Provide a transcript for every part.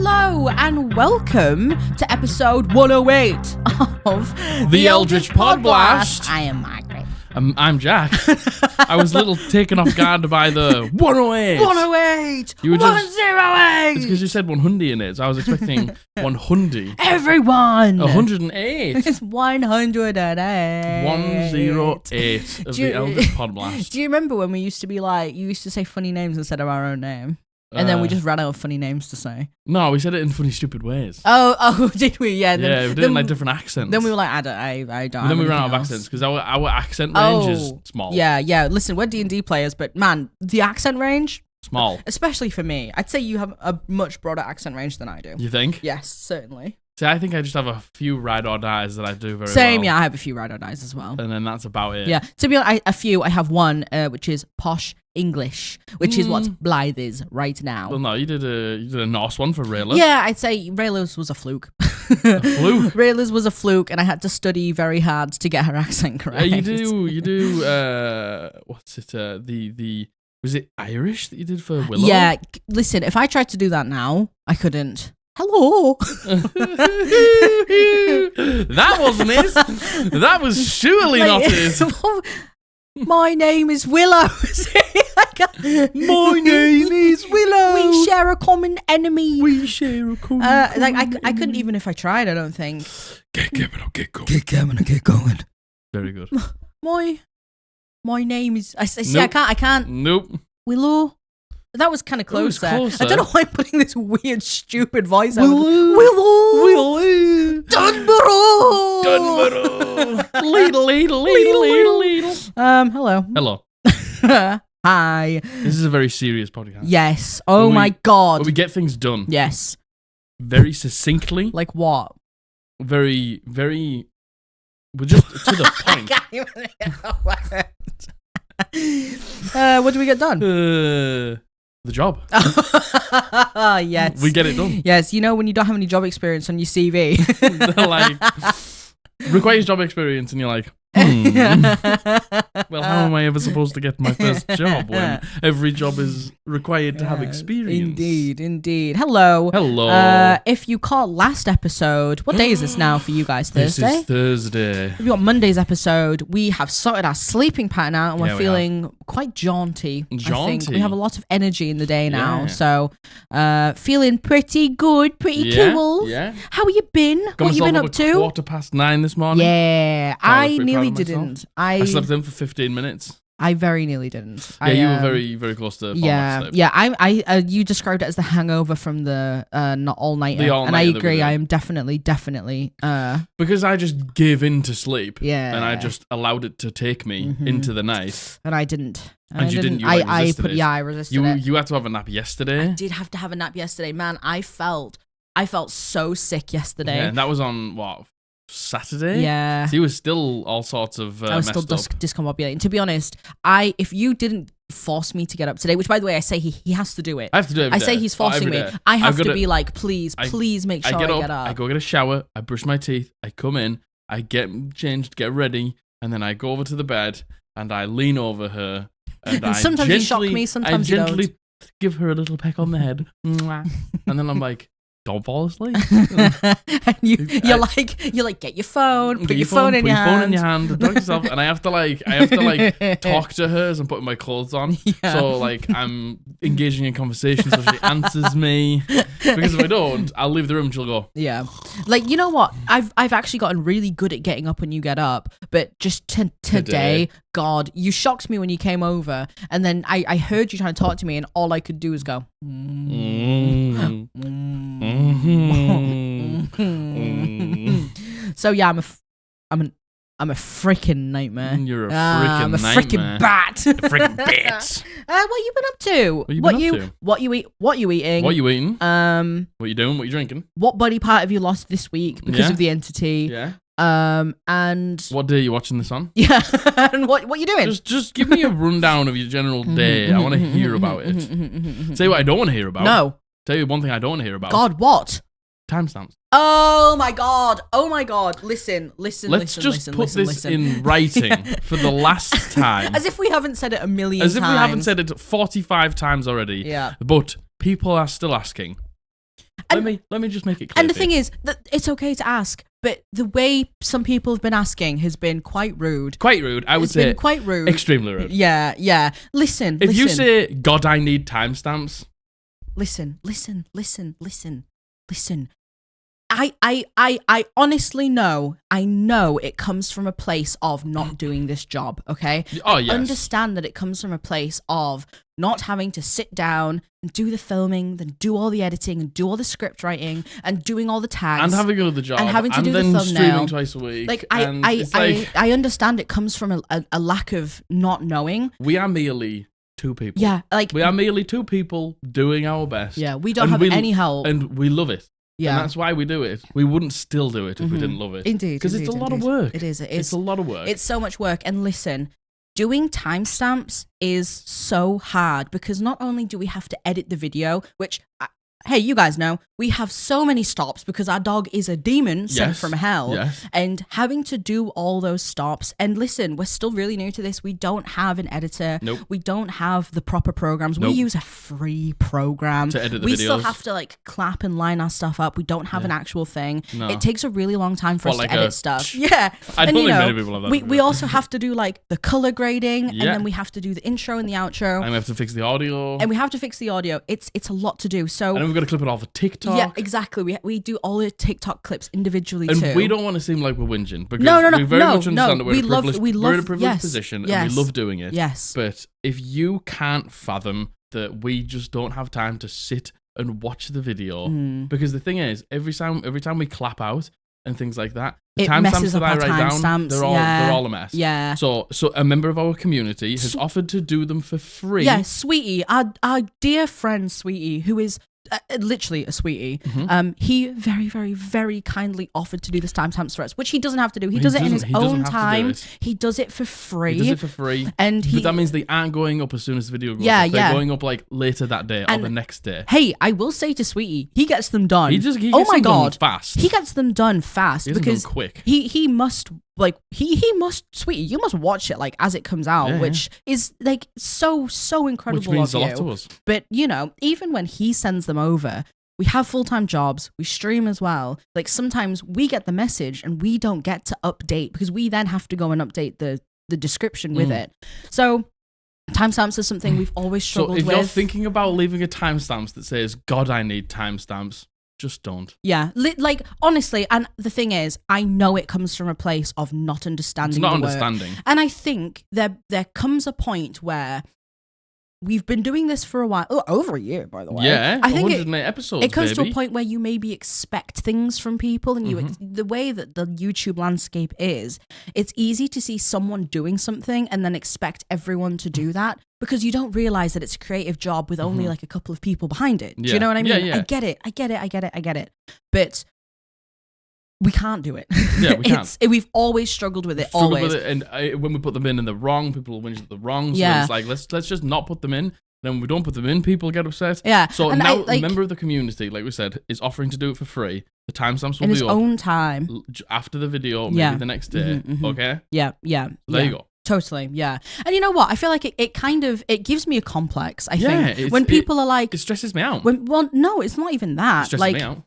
Hello and welcome to episode 108 of The Eldritch Podblast. I am Margaret. I'm Jack. I was a little taken off guard by the 108. 108! You were just- 108! It's because you said 100 in it, so I was expecting 100. Everyone! 108. It's 108. 108 of the Eldritch Podblast. Do you remember when we used to be like, you used to say funny names instead of our own name? And then we just ran out of funny names to say. No, we said it in funny, stupid ways. Oh, did we? Yeah. We did it in like different accents. Then we were like, I don't. And then we ran out of accents because our accent range is small. Yeah. Listen, we're D&D players, but man, the accent range, Small. especially for me, I'd say you have a much broader accent range than I do. You think? Yes, certainly. See, I think I just have a few ride or dies that I do very well. Same, yeah, I have a few ride or dies as well. And then that's about it. Yeah, to be honest, I have one, which is posh English, which is what Blythe is right now. Well, no, you did a Norse one for Rayla. Yeah, I'd say Rayla's was a fluke. A fluke? Rayla's was a fluke, and I had to study very hard to get her accent correct. You do, what's it, was it Irish that you did for Willow? Yeah, listen, if I tried to do that now, I couldn't. Hello. That wasn't it. That was surely not it. My name is Willow. My name is Willow. We share a common enemy. We share a common I couldn't even if I tried, I don't think. Get Kevin or get going. Get Kevin or get going. Very good. My name is... Nope. I can't. Nope. Willow. That was kind of close there. closer. I don't know why I'm putting this weird, stupid voice out. Willow. Dunborough. Ladle. Hello. Hello. Hi. This is a very serious podcast. Yes. Oh my God. Where we get things done. Yes. Very succinctly. Like what? Very, very... We're just to the point. I can't even what do we get done? The job. Yes. We get it done. Yes, you know when you don't have any job experience on your CV. They're like, requires job experience, and you're like, well, how am I ever supposed to get my first job when every job is required to have experience? Indeed. Hello. If you caught last episode, what day is this now for you guys? Thursday? This is Thursday. If you got Monday's episode, we have sorted our sleeping pattern out and we're Yeah, we feeling quite jaunty. I think. We have a lot of energy in the day now. Yeah. So feeling pretty good, pretty cool. Yeah. How you been? What you been up to? 9:15 this morning. Yeah. I nearly didn't. I slept in for 15 minutes. I very nearly didn't. Yeah, you were very, very close to falling asleep. I you described it as the hangover from the not all nighter, and I agree. I am definitely. Because I just gave in to sleep. Yeah, and I just allowed it to take me into the night. And I didn't. And you didn't. I resisted it. I resisted it. You had to have a nap yesterday. I did have to have a nap yesterday, man. I felt so sick yesterday. Yeah, and that was on what? Saturday? Yeah. So he was still all sorts of I was still discombobulating. To be honest, if you didn't force me to get up today, which by the way, I say he has to do it. I have to do it every day. I say he's forcing me. I have to be like, please make sure I get up. I go get a shower, I brush my teeth, I come in, I get changed, get ready, and then I go over to the bed and I lean over her and sometimes you shock me, sometimes you don't. I gently give her a little peck on the head. And then I'm like, don't fall asleep. And you're like, get your phone, put your phone in your hand, talk yourself, and I have to talk to her as I'm putting my clothes on. Yeah. So like I'm engaging in conversation, so she answers me. Because if I don't, I'll leave the room and she'll go. Yeah, like you know what? I've actually gotten really good at getting up when you get up, but just today, God, you shocked me when you came over, and then I heard you trying to talk to me, and all I could do was go. So yeah, I'm a freaking nightmare. You're a freaking nightmare. I'm a freaking bat. A freaking bat. What you been up to? What you eating? What you eating? What you doing? What you drinking? What body part have you lost this week because of the entity? Yeah. And what day are you watching this on? Yeah. And what you doing? Just give me a rundown of your general day. I want to hear about it. Tell you what I don't want to hear about. No. Tell you one thing I don't want to hear about. God, what? Timestamps. Oh my god. Listen. Let's just put this in writing for the last time. As if we haven't said it a million times. As if we haven't said it 45 times already. Yeah. But people are still asking. Let me just make it clear. And the thing is that it's okay to ask, but the way some people have been asking has been quite rude. Quite rude. I would say been quite rude. Extremely rude. Yeah. Listen. If you say, God, I need timestamps. Listen. I honestly know, I know it comes from a place of not doing this job, okay? Oh, yes. I understand that it comes from a place of not having to sit down and do the filming, then do all the editing and do all the script writing and doing all the tags. And having another job. And having to do the then thumbnail. Streaming twice a week. Like, I understand it comes from a lack of not knowing. We are merely two people. Yeah, like... We are merely two people doing our best. Yeah, we don't have any help. And we love it. Yeah. And that's why we do it. We wouldn't still do it if we didn't love it. Indeed. Because it's a lot of work. It is. It's a lot of work. It's so much work. And listen, doing timestamps is so hard because not only do we have to edit the video, which, hey, you guys know, we have so many stops because our dog is a demon sent from hell. Yes. And having to do all those stops. And listen, we're still really new to this. We don't have an editor. Nope. We don't have the proper programs. Nope. We use a free program. To edit the we videos. still have to like clap and line our stuff up. We don't have an actual thing. No. It takes a really long time for us to edit stuff. Yeah. I don't think many people have that. We also have to do like the color grading and then we have to do the intro and the outro. And we have to fix the audio. And we have to fix the audio. It's a lot to do. So and then we've got to clip it off of TikTok. Yeah, exactly. We do all the TikTok clips individually and too. we don't want to seem like we're whinging because no, we very much understand that we're in a privileged yes, position yes, and we love doing it. Yes. But if you can't fathom that we just don't have time to sit and watch the video, because the thing is, every time we clap out and things like that, the timestamps that I write down, they're all a mess. Yeah. So a member of our community has offered to do them for free. Yeah, Sweetie, our dear friend Sweetie, who is literally a sweetie. He very, very, very kindly offered to do this timestamps for us, which he doesn't have to do. He does it in his own time. He does it for free. He does it for free. And but that means they aren't going up as soon as the video goes up. They're going up like later that day or the next day. Hey, I will say to Sweetie, he gets them done. He gets them done fast. He gets them done fast because quick. He must like he must Sweetie, you must watch it like as it comes out, which is like so incredible. Which means of a you. lot to us. But you know, even when he sends them over, we have full-time jobs, we stream as well. Like sometimes we get the message and we don't get to update because we then have to go and update the description with it. So timestamps is something we've always struggled with. So if you're thinking about leaving a timestamp that says, God, I need timestamps, just don't. Yeah, like honestly, and the thing is, I know it comes from a place of not understanding. It's not the understanding. Work. And I think there comes a point where we've been doing this for a while, over a year, by the way. Yeah, I think 108 episodes. It comes to a point where you maybe expect things from people, and the way that the YouTube landscape is, it's easy to see someone doing something and then expect everyone to do that because you don't realize that it's a creative job with only like a couple of people behind it. Do you know what I mean? Yeah. I get it. But we can't do it. Yeah, we can't. We've always struggled with it. And when we put them in the wrong, people will whinge at the wrong. So it's like, let's just not put them in. Then when we don't put them in, people get upset. Yeah. So and now a member of the community, like we said, is offering to do it for free. The timestamps will in be his up own time after the video, maybe the next day. Okay. Yeah. There you go. Totally, yeah. And you know what? I feel like it gives me a complex, I think. When people are like... It stresses me out. Well, no, it's not even that. It stresses me out.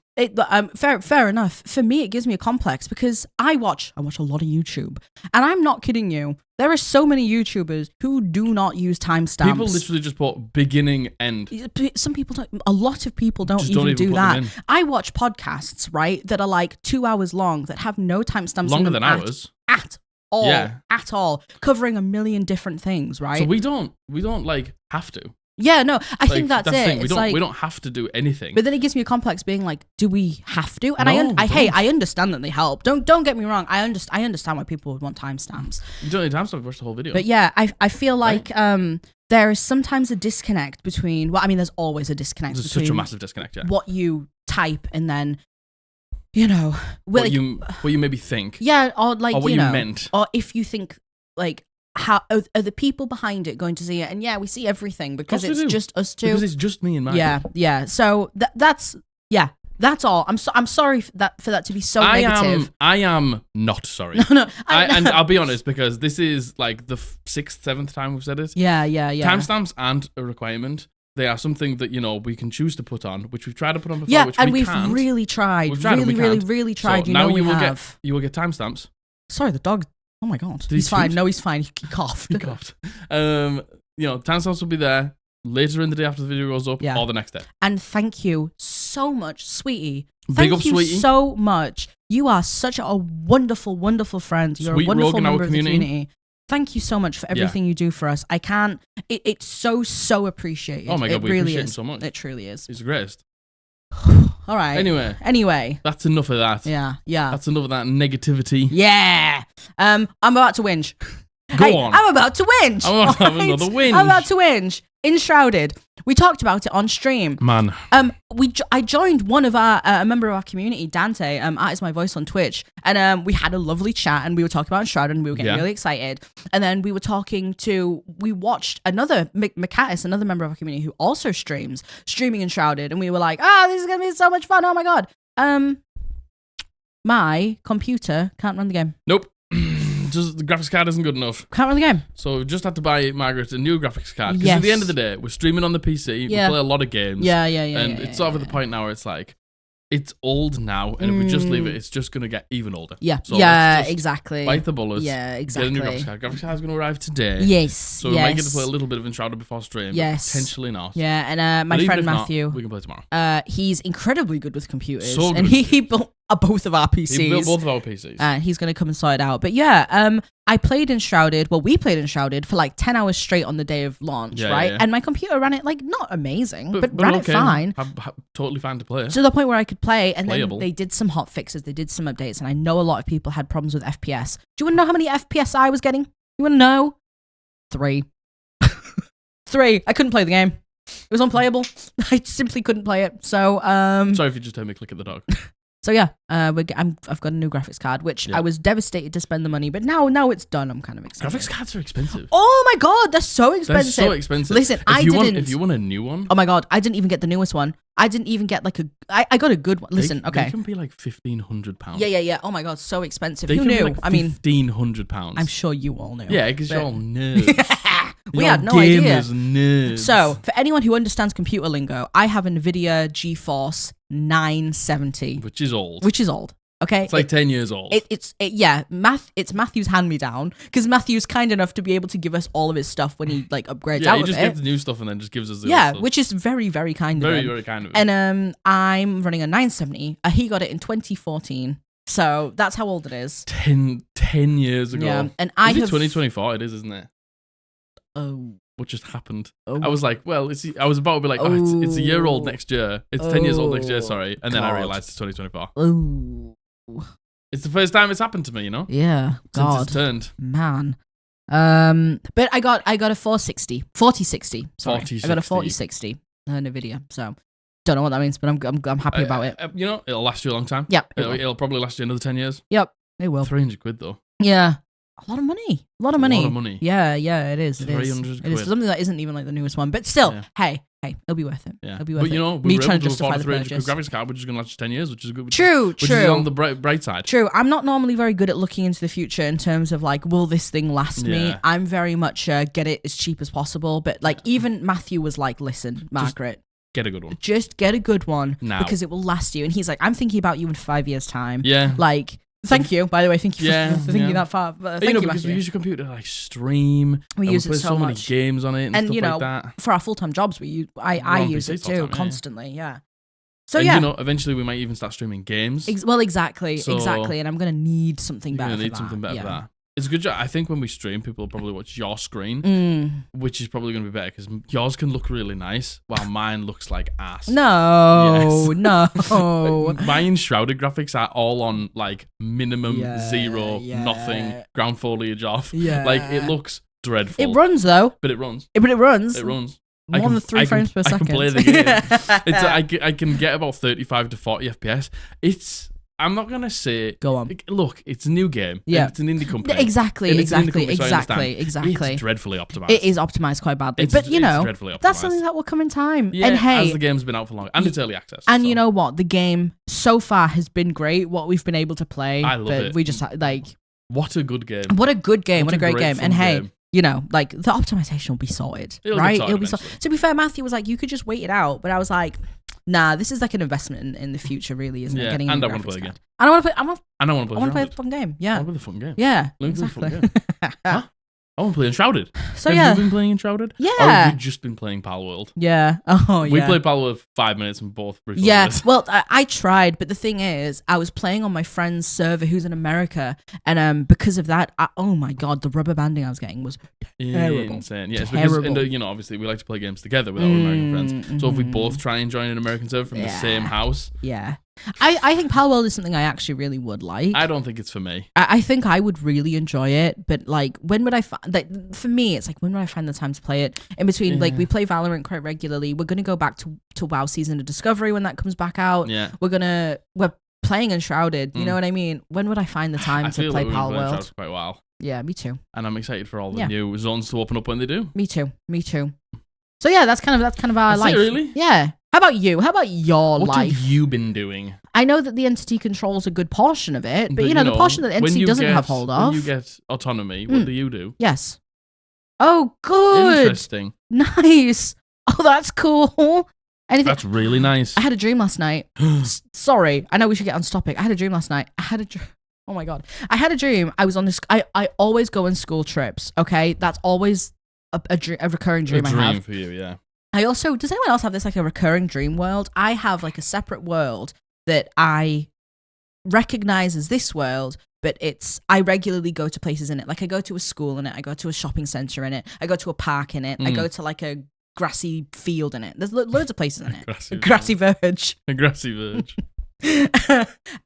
Fair enough. For me, it gives me a complex because I watch a lot of YouTube, and I'm not kidding you. There are so many YouTubers who do not use timestamps. People literally just put beginning, end. Some people don't. A lot of people don't even do that. I watch podcasts, right, that are like 2 hours long that have no timestamps. Longer than ours. At all, covering a million different things, right? So we don't like have to. Yeah, no, I think that's it. We don't have to do anything. But then it gives me a complex being like, do we have to? And I understand that they help. Don't get me wrong. I understand why people would want timestamps. You don't need timestamps to watch the whole video. But yeah, I feel like there is sometimes a disconnect between. Well, I mean, there's always a disconnect. There's between such a massive disconnect. Yeah. What you type and then, you know, what you maybe think. Yeah, or like or what you meant, or if you think like. How are the people behind it going to see it? And yeah, we see everything because it's just us two. Because it's just me and Mike. Yeah. So that's all. I'm sorry for that to be so negative. I am not sorry. No. And I'll be honest because this is like the 6th, 7th time we've said it. Yeah. Timestamps aren't a requirement. They are something that, we can choose to put on, which we've tried to put on before, Yeah, which and we we've can't. really tried. We've tried really tried. So now we you will have. you will get timestamps. Sorry, the dog. Oh my god. Did He's he fine. toot? No, he's fine. He coughed. He coughed. Timestamps will be there later in the day after the video goes up or the next day. And thank you so much, sweetie. Big up, Thank you sweetie. so much. You are such a wonderful, wonderful friend. You're Sweet a wonderful rogue in our member of the community. community. Thank you so much for everything you do for us. I can't. It's so appreciated. Oh my God, it we really appreciate him is. so much. It truly is. He's the greatest. All right. Anyway. That's enough of that. Yeah. That's enough of that negativity. Yeah. I'm about to whinge. Go on. I'm about to whinge. I'm about to have another whinge. I'm about to whinge. Enshrouded. We talked about it on stream. Man. I joined one of our a member of our community, Dante. Art is my voice on Twitch, and we had a lovely chat, and we were talking about Enshrouded, and we were getting really excited. And then we watched another Makatis, another member of our community who also streaming Enshrouded, and we were like, this is gonna be so much fun. Oh my god. My computer can't run the game. Nope. Just the graphics card isn't good enough. Can't run the game. So we just had to buy Margaret a new graphics card. Because at the end of the day, we're streaming on the PC. We play a lot of games. Yeah. And it's sort of at the point now where it's like, it's old now, and if we just leave it, it's just going to get even older. Yeah, so exactly. Bite the bullets. Yeah, exactly. Get a new graphics card. Graphics card's going to arrive today. Yes. So we might get to play a little bit of Enshrouded before stream. Yes. Potentially not. Yeah, and my friend Matthew. We can play tomorrow. He's incredibly good with computers. So good. And he built both of our PCs. He built both of our PCs. He's going to come and sort it out. But yeah, I played Enshrouded. Well, we played Enshrouded for like 10 hours straight on the day of launch, right? Yeah. And my computer ran it like not amazing, but ran it fine. Totally fine to play. To the point where I could play, and then they did some hot fixes, they did some updates, and I know a lot of people had problems with FPS. Do you want to know how many FPS I was getting? You want to know? 3. 3. I couldn't play the game. It was unplayable. I simply couldn't play it. So, sorry if you just heard me click at the dog. So yeah, I've got a new graphics card, which I was devastated to spend the money, but now it's done. I'm kind of excited. Graphics cards are expensive. Oh my god, they're so expensive. They're so expensive. Listen, if you want a new one. Oh my god, I didn't even get the newest one. I didn't even get like I got a good one. Listen, okay. They can be like £1,500. Yeah. Oh my god, so expensive. Who knew? Like £1,500. I'm sure you all knew. Yeah, because you're all nerds. We had no idea. Nerds. So, for anyone who understands computer lingo, I have a NVIDIA GeForce 970. Which is old. Okay? It's like 10 years old. It's Matthew's hand-me-down, because Matthew's kind enough to be able to give us all of his stuff when he like upgrades out of it. Yeah, he just gets the new stuff and then just gives us the old stuff. Which is very, very kind of him. Very, very kind of him. And I'm running a 970. He got it in 2014. So, that's how old it is. 10 years ago. Yeah, and I have 2024 it is, isn't it? Oh. What just happened? I was like, well, I was about to be like, it's a year old next year. It's 10 years old next year, sorry. And then I realized it's 2024. Oh. It's the first time it's happened to me, you know? Yeah. God. Since it's turned. Man. But I got a 4060. Sorry. 4060. I got a 4060 NVIDIA. So don't know what that means, but I'm happy about it. It'll last you a long time. Yep. It'll probably last you another 10 years. Yep. It will. 300 quid though. Yeah. A lot of money. A lot of money. Yeah, it is. 300 quid. It is for something that isn't even like the newest one. But still, hey, it'll be worth it. Yeah. It'll be worth it. But you know, me trying to justify the 300 purchase. graphics card, which is going to last you 10 years, which is good. True. Which is on the bright side. True. I'm not normally very good at looking into the future in terms of like, will this thing last me? I'm very much get it as cheap as possible. But like, even Matthew was like, listen, Margaret. Get a good one. Just get a good one now, because it will last you. And he's like, I'm thinking about you in 5 years' time. Yeah. Like, thank you, by the way. Thank you for thinking that far. Thank you, because Matthew. we use your computer to like stream. We use it so many games on it and stuff like that. For our full-time jobs, I use it too constantly. Yeah. So eventually we might even start streaming games. Exactly. And I'm gonna need something better. Something better for that. It's a good job. I think when we stream, people will probably watch your screen, which is probably going to be better because yours can look really nice while mine looks like ass. No. My Enshrouded graphics are all on like minimum 0, nothing, ground foliage off. Yeah. Like it looks dreadful. It runs though. But it runs. It runs. More than 3 frames per second. I can play the game. I can get about 35 to 40 FPS. I'm not gonna say. Go on. Look, it's a new game. Yeah, it's an indie company. Exactly. It's dreadfully optimized. It is optimized quite badly, but that's something that will come in time. Yeah, and hey, as the game's been out for long, and it's early access. And you know what? The game so far has been great. What we've been able to play, I love it. We just like. What a good game. What a good game. What a great game. And hey, like the optimization will be sorted, It'll right? It'll be sorted. To be fair, Matthew was like, you could just wait it out, but I was like, nah, this is like an investment in the future, really, isn't it? Getting and I want to play again. I want to play. I want to play the fun game. Yeah. I want to play the fun game. Yeah. Exactly. Play the fun game. Huh? I want to play Enshrouded. So have you been playing Enshrouded? Yeah. Or have you just been playing Palworld? Yeah. Oh, yeah. We played Palworld for 5 minutes and both briefly. Yeah. Well, I tried, but the thing is, I was playing on my friend's server who's in America, and because of that, oh my god, the rubber banding I was getting was terrible. Insane. Yeah, it's because obviously we like to play games together with our American friends. So if we both try and join an American server from the same house, I think Palworld is something I actually really would like. I don't think it's for me. I think I would really enjoy it, but like, when would I find? For me, it's like, when would I find the time to play it? In between, like, we play Valorant quite regularly. We're gonna go back to WoW Season of Discovery when that comes back out. Yeah, we're playing Enshrouded. You know what I mean? When would I find the time to play Palworld? For quite a while. Yeah, me too. And I'm excited for all the new zones to open up when they do. Me too. So yeah, that's kind of our life. Really? Yeah. How about you? How about your life? What have you been doing? I know that the entity controls a good portion of it, but the portion that the entity doesn't have hold of. When you get autonomy, what do you do? Yes. Oh, good. Interesting. Nice. Oh, that's cool. That's really nice. I had a dream last night. Sorry, I know we should get on topic. I had a dream last night. Oh my god. I had a dream. I was on this. I always go on school trips. Okay, that's always a recurring dream I have. A dream for you, yeah. I also, does anyone else have this like a recurring dream world? I have like a separate world that I recognize as this world, but I regularly go to places in it. Like, I go to a school in it, I go to a shopping center in it, I go to a park in it, I go to like a grassy field in it. There's loads of places in it. Grassy verge. A grassy verge.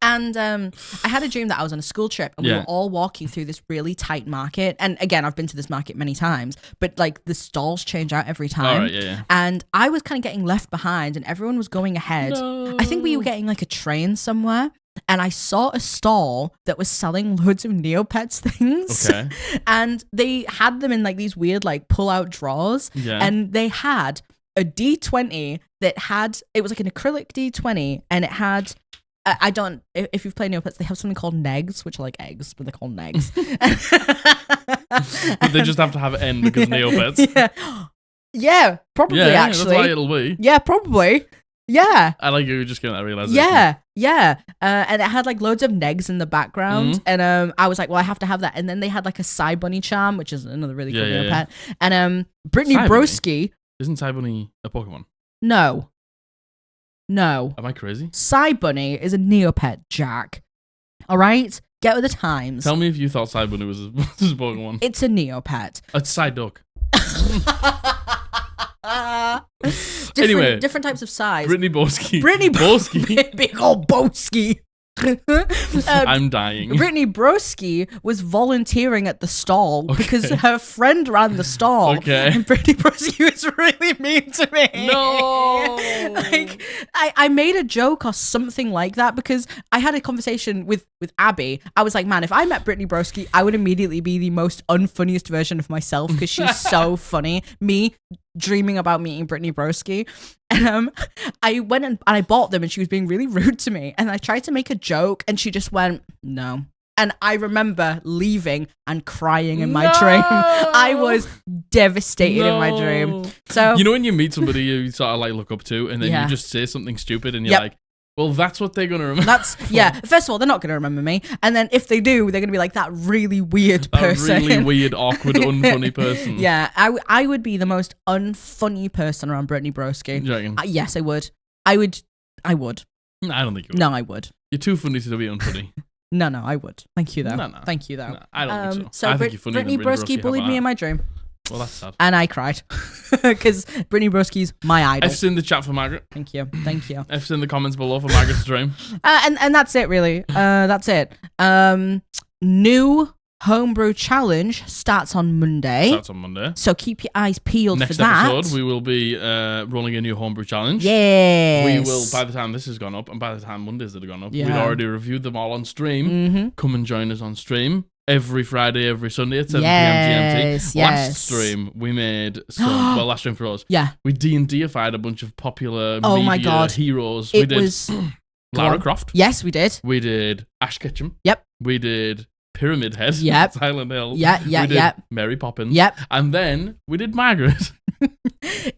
And I had a dream that I was on a school trip and we were all walking through this really tight market. And again, I've been to this market many times, but like the stalls change out every time. All right, yeah. And I was kind of getting left behind and everyone was going ahead. No. I think we were getting like a train somewhere. And I saw a stall that was selling loads of Neopets things. Okay. And they had them in like these weird like pull-out drawers. Yeah. And they had a D20 that had, it was like an acrylic D20 and it had, if you've played Neopets, they have something called negs, which are like eggs, but they're called negs. But they just have to have an N because Neopets. Yeah, probably actually. That's why it'll be. Yeah, probably. Yeah. I like you just getting that realization. Yeah. And it had like loads of negs in the background. And I was like, well, I have to have that. And then they had like a Psy Bunny charm, which is another really cool Neopet. And Brittany Broski. Isn't Psy Bunny a Pokemon? No. Am I crazy? Psy Bunny is a Neopet, Jack. All right? Get with the times. Tell me if you thought Psy Bunny was a Pokemon. It's a Neopet. It's Psy Duck. Different types of size. Brittany Broski. Big old Broski. I'm dying. Brittany Broski was volunteering at the stall because her friend ran the stall. Okay. And Brittany Broski was really mean to me. No. Like, I made a joke or something like that because I had a conversation with Abby. I was like, man, if I met Brittany Broski, I would immediately be the most unfunniest version of myself because she's so funny. Me dreaming about meeting Brittany Broski. And I went and I bought them and she was being really rude to me. And I tried to make a joke and she just went, no. And I remember leaving and crying in my dream. I was devastated in my dream. So, you know when you meet somebody you sort of like look up to and then you just say something stupid and you're like, well, that's what they're going to remember. First of all, they're not going to remember me. And then if they do, they're going to be like that really weird person. That really weird, awkward, unfunny person. Yeah, I would be the most unfunny person around Brittany Broski. Do you reckon? Yes, I would. I would. I don't think you would. No, I would. You're too funny to be unfunny. No, I would. Thank you, though. No. Thank you, though. No, I don't think so. So I think you're funny. Brittany Broski bullied me in my dream. Well, that's sad. And I cried because Brittany Broski's my idol. I've seen the chat for Margaret. Thank you. I've seen the comments below for Margaret's dream. And that's it, really. That's it. New homebrew challenge starts on Monday. So keep your eyes peeled for that. Next episode, we will be rolling a new homebrew challenge. Yes. We will, by the time this has gone up, and by the time Mondays that have gone up, we'd already reviewed them all on stream. Come and join us on stream. Every Friday, every Sunday at 7 p.m. GMT. Last stream, we made some... last stream for us. Yeah. We D&D-ified a bunch of popular media heroes. We did Lara Croft. Yes, we did. We did Ash Ketchum. Yep. We did Pyramid Head. Yep. Silent Hill. Yeah. We did Mary Poppins. Yep. And then we did Margaret.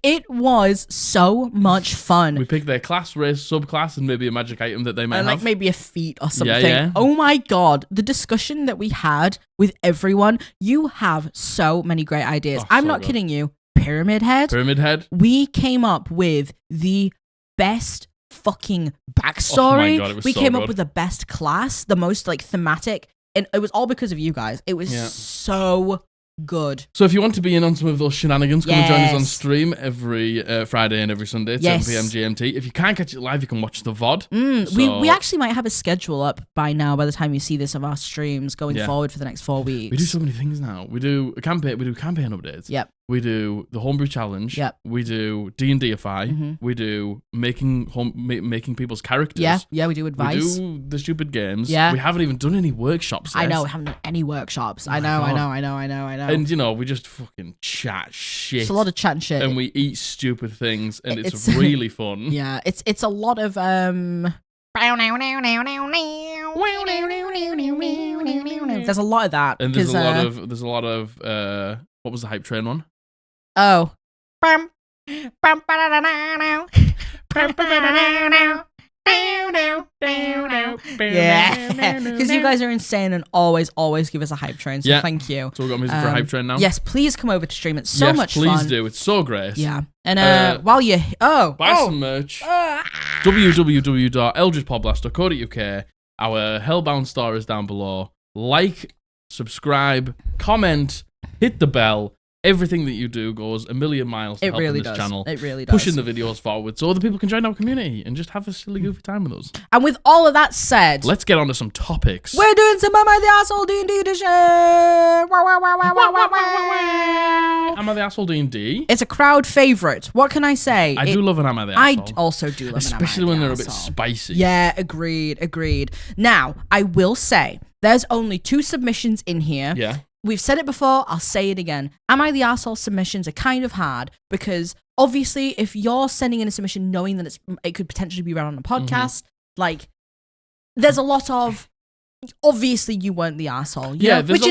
It was so much fun. We picked their class, race, subclass, and maybe a magic item that they might have. Like maybe a feat or something. Yeah. Oh my God. The discussion that we had with everyone, you have so many great ideas. I'm not kidding you. Pyramid Head. We came up with the best fucking backstory. Oh my God, it was we so came good. up with the best class, the most like thematic, and it was all because of you guys. It was so good. So if you want to be in on some of those shenanigans, come and join us on stream every Friday and every Sunday at 7 p.m. GMT. If you can't catch it live, you can watch the VOD. We actually might have a schedule up by now by the time you see this of our streams going forward for the next 4 weeks. We do so many things now. We do campaign updates. Yep. We do the homebrew challenge. Yep. We do D&D AITA. We do making people's characters. Yeah, we do advice. We do the stupid games. Yeah. We haven't even done any workshops yet. I know, we haven't done any workshops. I know. And, we just fucking chat shit. It's a lot of chat and shit. And we eat stupid things, and it's really fun. Yeah, it's a lot of There's a lot of that. And there's a lot of what was the hype train one? Oh. Yeah, because you guys are insane and always give us a hype train. So thank you. So we've got music for a hype train now. Yes, please come over to stream. It's so much fun. Please do. It's so great. Yeah, and while you buy some merch. www.eldritchpodblast.co.uk. Our Hellbound store is down below. Like, subscribe, comment, hit the bell. Everything that you do goes a million miles to help this channel. It really does. Pushing the videos forward so other people can join our community and just have a silly, goofy time with us. And with all of that said, let's get on to some topics. We're doing some Am I the Asshole D&D edition. Am I the Asshole D&D? It's a crowd favorite. What can I say? I do love an Am I the Asshole. I also do love an Am I the Asshole. Especially when they're a bit spicy. Yeah, agreed. Now, I will say, there's only 2 submissions in here. Yeah. We've said it before, I'll say it again. Am I the Arsehole submissions are kind of hard because obviously if you're sending in a submission knowing that it could potentially be read on a podcast, like there's a lot of obviously you weren't the arsehole. Yeah, which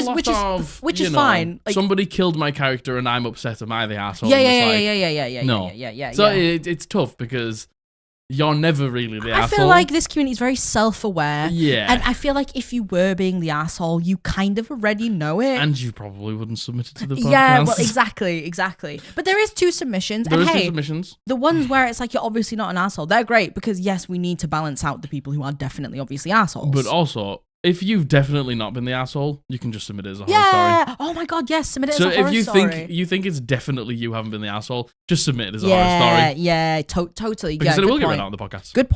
is fine. Like, somebody killed my character and I'm upset. Am I the arsehole? Yeah. No. So it's tough because you're never really the arsehole. I feel like this community is very self-aware. Yeah. And I feel like if you were being the arsehole, you kind of already know it. And you probably wouldn't submit it to the podcast. Yeah, well, exactly. But there is 2 submissions. There is 2 two submissions. The ones where it's like you're obviously not an arsehole, they're great because, yes, we need to balance out the people who are definitely obviously assholes. But also, if you've definitely not been the asshole, you can just submit it as a horror story. Oh my God, yes, submit it as a horror story. So if you think it's definitely you haven't been the asshole, just submit it as a horror story. Yeah, totally. Because then it will get read out on the podcast. Good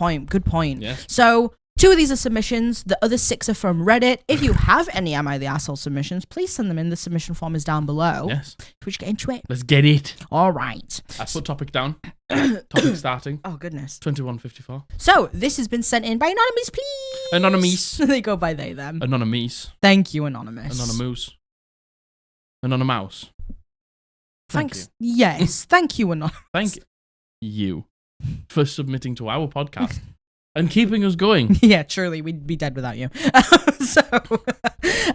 point. Yes. So 2 of these are submissions. The other 6 are from Reddit. If you have any Am I the Asshole submissions, please send them in. The submission form is down below. Yes. We should get into it. Let's get it. All right. I put topic down. Topic starting. Oh, goodness. 2154. So this has been sent in by Anonymous, please. Anonymous. They go by they, them. Anonymous. Thank you, Anonymous. Anonymous. Anonymous. Thanks. Yes. Thank you, Anonymous. Thank you for submitting to our podcast. And keeping us going. Yeah, truly, we'd be dead without you.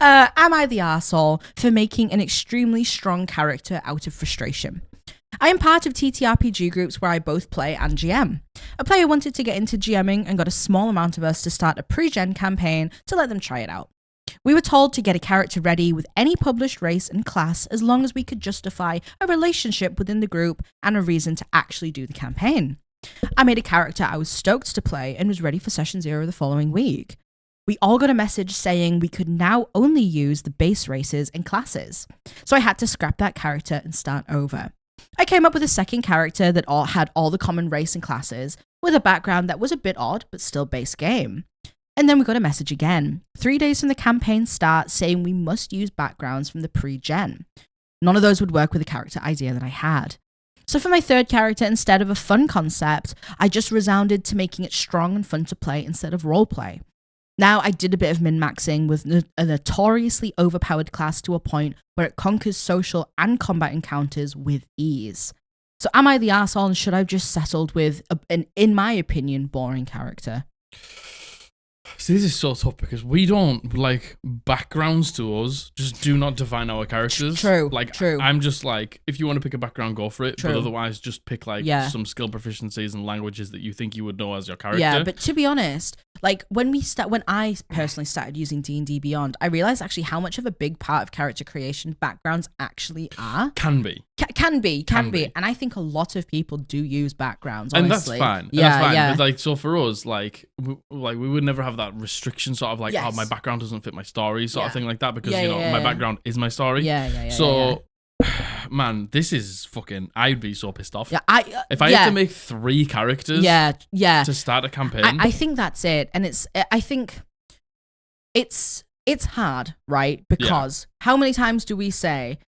Am I the arsehole for making an extremely strong character out of frustration? I am part of TTRPG groups where I both play and GM. A player wanted to get into GMing and got a small amount of us to start a pre-gen campaign to let them try it out. We were told to get a character ready with any published race and class as long as we could justify a relationship within the group and a reason to actually do the campaign. I made a character I was stoked to play and was ready for session 0 the following week. We all got a message saying we could now only use the base races and classes. So I had to scrap that character and start over. I came up with a second character that had all the common race and classes, with a background that was a bit odd, but still base game. And then we got a message again, 3 days from the campaign start, saying we must use backgrounds from the pre-gen. None of those would work with the character idea that I had. So for my third character, instead of a fun concept, I just resounded to making it strong and fun to play instead of roleplay. Now I did a bit of min-maxing with a notoriously overpowered class to a point where it conquers social and combat encounters with ease. So am I the arsehole and should I have just settled with an, in my opinion, boring character? See, this is so tough because we don't like backgrounds to us. Just do not define our characters. True. Like, true. I'm just like, if you want to pick a background, go for it. True. But otherwise, just pick like some skill proficiencies and languages that you think you would know as your character. Yeah, but to be honest, like when I personally started using D&D Beyond, I realized actually how much of a big part of character creation backgrounds actually are. Can be. Can be. And I think a lot of people do use backgrounds, honestly. And that's fine. Yeah, that's fine. yeah. But like, so for us, like we would never have that restriction sort of like, oh, my background doesn't fit my story sort of thing like that because, my background is my story. Yeah. So, man, this is fucking, I'd be so pissed off. Yeah, if I had to make 3 characters to start a campaign. I think that's it. And I think it's hard, right? Because how many times do we see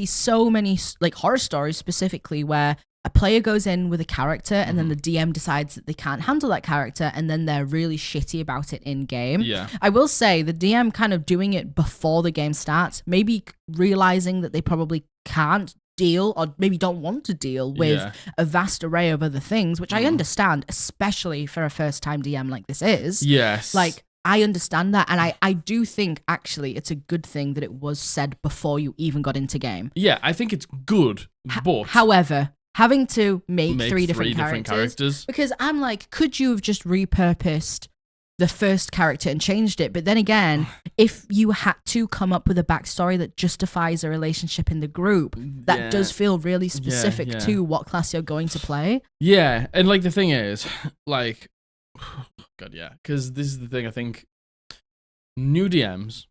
so many like horror stories specifically where a player goes in with a character and then the DM decides that they can't handle that character and then they're really shitty about it in game. Yeah. I will say the DM kind of doing it before the game starts, maybe realizing that they probably can't deal or maybe don't want to deal with a vast array of other things, which I understand, especially for a first time DM like this is. Yes. Like, I understand that, and I do think, actually, it's a good thing that it was said before you even got into game. Yeah, I think it's good, but... However, having to make three different characters, because I'm like, could you have just repurposed the first character and changed it? But then again, if you had to come up with a backstory that justifies a relationship in the group, that does feel really specific to what class you're going to play. Yeah, and like the thing is, like... God, yeah, because this is the thing. I think new DMs,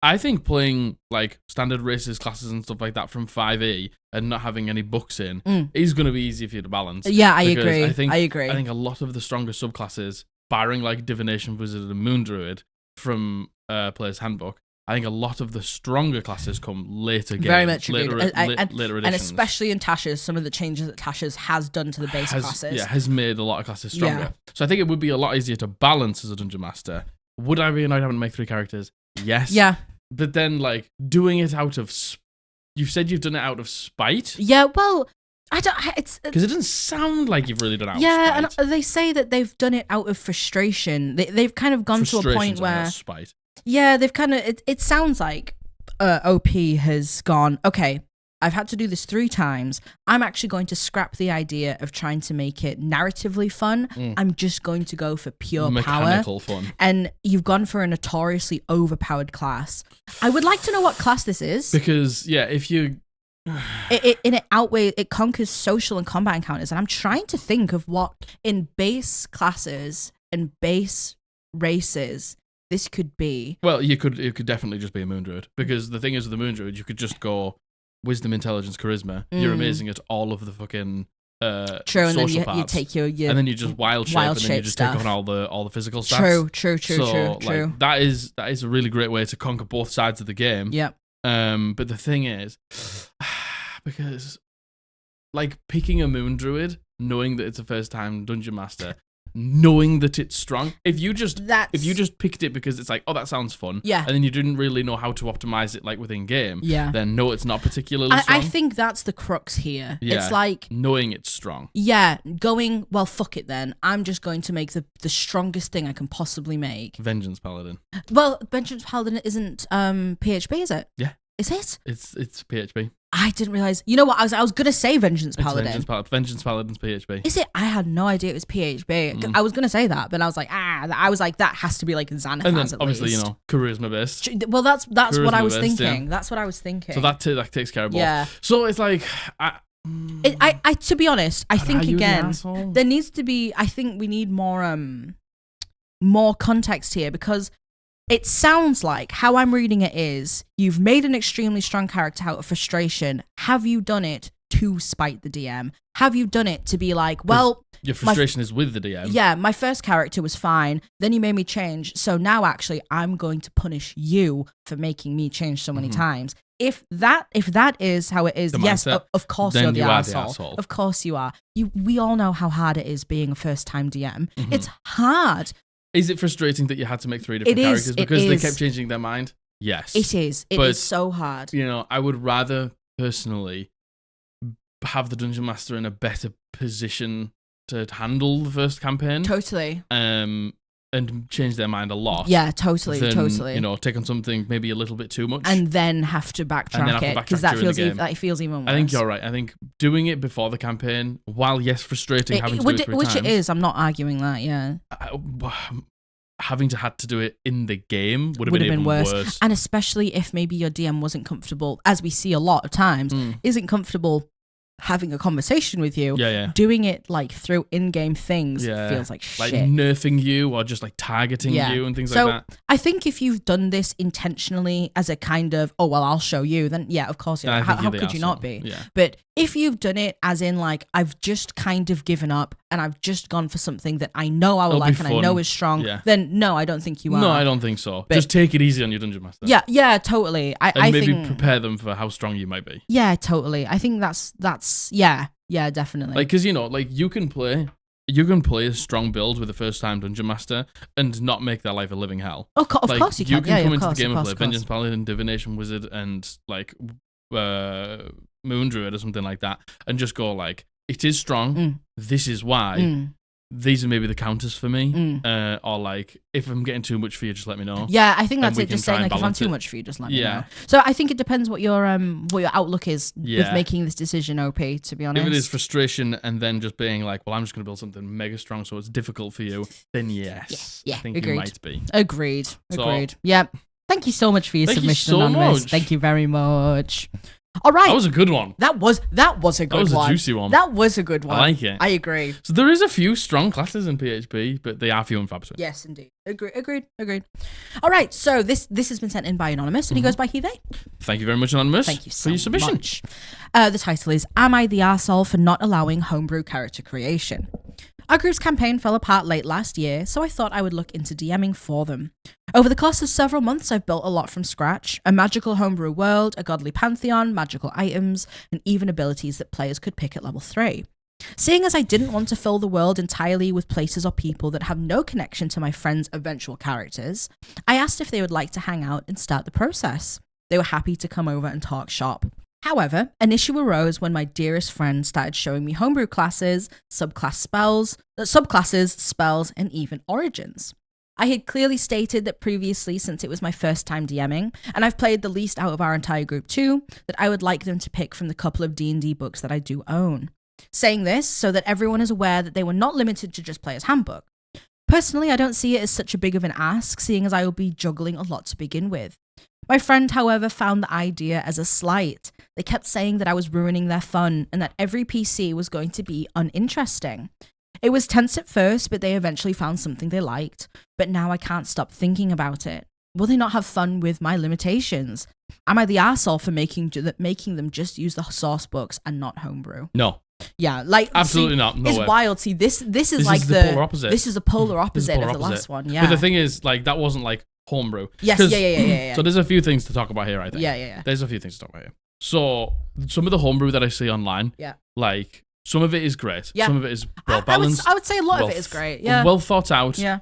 I think playing like standard races, classes, and stuff like that from 5e and not having any books in is going to be easy for you to balance. Yeah, I agree. I think a lot of the stronger subclasses, barring like Divination Wizard and Moon Druid from Player's Handbook, I think a lot of the stronger classes come later games. Very much later editions. And especially in Tasha's, some of the changes that Tasha's has done to the base classes. Yeah, has made a lot of classes stronger. Yeah. So I think it would be a lot easier to balance as a Dungeon Master. Would I be annoyed having to make 3 characters? Yes. Yeah. But then, like, doing it out of... You've said you've done it out of spite? Yeah, well... I don't. It's because it doesn't sound like you've really done it out of spite. And they say that they've done it out of frustration. They've kind of gone to a point where spite. Yeah, they've kind of. It sounds like OP has gone. Okay, I've had to do this 3 times. I'm actually going to scrap the idea of trying to make it narratively fun. I'm just going to go for pure mechanical power. Fun. And you've gone for a notoriously overpowered class. I would like to know what class this is. Because if you. It conquers social and combat encounters, and I'm trying to think of what in base classes and base races this could be. Well, it could definitely just be a Moon Druid, because the thing is with the Moon Druid, you could just go Wisdom, Intelligence, Charisma. You're amazing at all of the fucking true, and then you take your and then you just wild shape and then you just take on all the physical stats. True. That is a really great way to conquer both sides of the game. Yep. But the thing is, because like picking a Moon Druid, knowing that it's a first time Dungeon Master, knowing that it's strong, if you just picked it because it's like, oh, that sounds fun, and then you didn't really know how to optimize it like within game, then no, it's not particularly strong. I think that's the crux here. It's like knowing it's strong. Going, well, fuck it then. I'm just going to make the strongest thing I can possibly make. Vengeance Paladin. Well, Vengeance Paladin isn't PHP, is it? Yeah. Is it? It's PHP. I didn't realize. You know what? I was gonna say Vengeance Paladin. Vengeance Paladin's PHP. Is it? I had no idea it was PHP. I was gonna say that, but I was like, that has to be like Xanathars. And then at obviously, least. charisma based. Well, that's charisma what I was based, thinking. Yeah. That's what I was thinking. So that takes care of both. Yeah. So it's like, I to be honest, I think again there needs to be. I think we need more context here, because it sounds like how I'm reading it is you've made an extremely strong character out of frustration. Have you done it to spite the DM? Have you done it to be like, well, your frustration is with the DM? Yeah, my first character was fine. Then you made me change. So now actually I'm going to punish you for making me change so many times. If that is how it is, yes, of course you're the asshole. Of course you are. We all know how hard it is being a first-time DM. It's hard. Is it frustrating that you had to make 3 different characters because they kept changing their mind? Yes. It is. It is so hard. I would rather personally have the Dungeon Master in a better position to handle the first campaign. Totally. and change their mind a lot. Yeah, totally. You know, take on something maybe a little bit too much, and then have to backtrack it because that feels even worse. I think you're right. I think doing it before the campaign, while yes, frustrating having to do it 3 times, which it is. I'm not arguing that. Yeah. Having had to do it in the game would have been even worse. And especially if maybe your DM wasn't comfortable, as we see a lot of times, isn't comfortable having a conversation with you. Doing it like through in-game things feels like shit. Like nerfing you or just like targeting you and things like that. I think if you've done this intentionally as a kind of, oh, well, I'll show you, then yeah, of course. How could you not be? Yeah. But if you've done it as in like, I've just kind of given up and I've just gone for something that I know I will like and I know is strong, then no, I don't think you are. No, I don't think so. But just take it easy on your Dungeon Master. Yeah, totally. I maybe think, prepare them for how strong you might be. Yeah, totally. I think that's definitely. Like, because, you know, like you can play a strong build with a first-time Dungeon Master and not make their life a living hell. Of course you can. You can come into the game and play Vengeance Paladin, Divination Wizard, and like Moon Druid or something like that, and just go like, it is strong. This is why. These are maybe the counters for me. Or like, if I'm getting too much for you, just let me know. Yeah, I think that's it. Just saying like, if I'm too much for you, just let me know. So I think it depends what your outlook is with making this decision, OP, to be honest. If it is frustration and then just being like, well, I'm just going to build something mega strong so it's difficult for you, then yes. I think you might be. Agreed. Yeah. Thank you so much for your submission, Anonymous. Thank you very much. All right. That was a good one. That was a good one. That was a juicy one. That was a good one. I like it. I agree. So there is a few strong classes in PHP, but they are few and far between. Yes, indeed. Agreed. All right. So this has been sent in by Anonymous, and he goes by he, they. Thank you very much, Anonymous. Thank you so for your submission. much. The title is, Am I the Arsehole for Not Allowing Homebrew Character Creation? Our group's campaign fell apart late last year, so I thought I would look into DMing for them. Over the course of several months, I've built a lot from scratch. A magical homebrew world, a godly pantheon, magical items, and even abilities that players could pick at level 3. Seeing as I didn't want to fill the world entirely with places or people that have no connection to my friends' eventual characters, I asked if they would like to hang out and start the process. They were happy to come over and talk shop. However, an issue arose when my dearest friend started showing me homebrew classes, subclasses, spells, and even origins. I had clearly stated that previously, since it was my first time DMing, and I've played the least out of our entire group too, that I would like them to pick from the couple of D&D books that I do own. Saying this so that everyone is aware that they were not limited to just Player's Handbook. Personally, I don't see it as such a big of an ask, seeing as I will be juggling a lot to begin with. My friend, however, found the idea as a slight. They kept saying that I was ruining their fun and that every PC was going to be uninteresting. It was tense at first, but they eventually found something they liked. But now I can't stop thinking about it. Will they not have fun with my limitations? Am I the arsehole for making them just use the source books and not homebrew? No. Yeah, like absolutely not. No it's way. Wild. See, this is like the polar opposite. This is a polar opposite of the last one. Yeah. But the thing is, like, that wasn't like homebrew. Yes. Yeah. So there's a few things to talk about here, I think. Yeah. There's a few things to talk about here. So some of the homebrew that I see online, like some of it is great. Yeah. Some of it is well balanced. I would say a lot of it is great. Yeah. Well thought out. Yeah.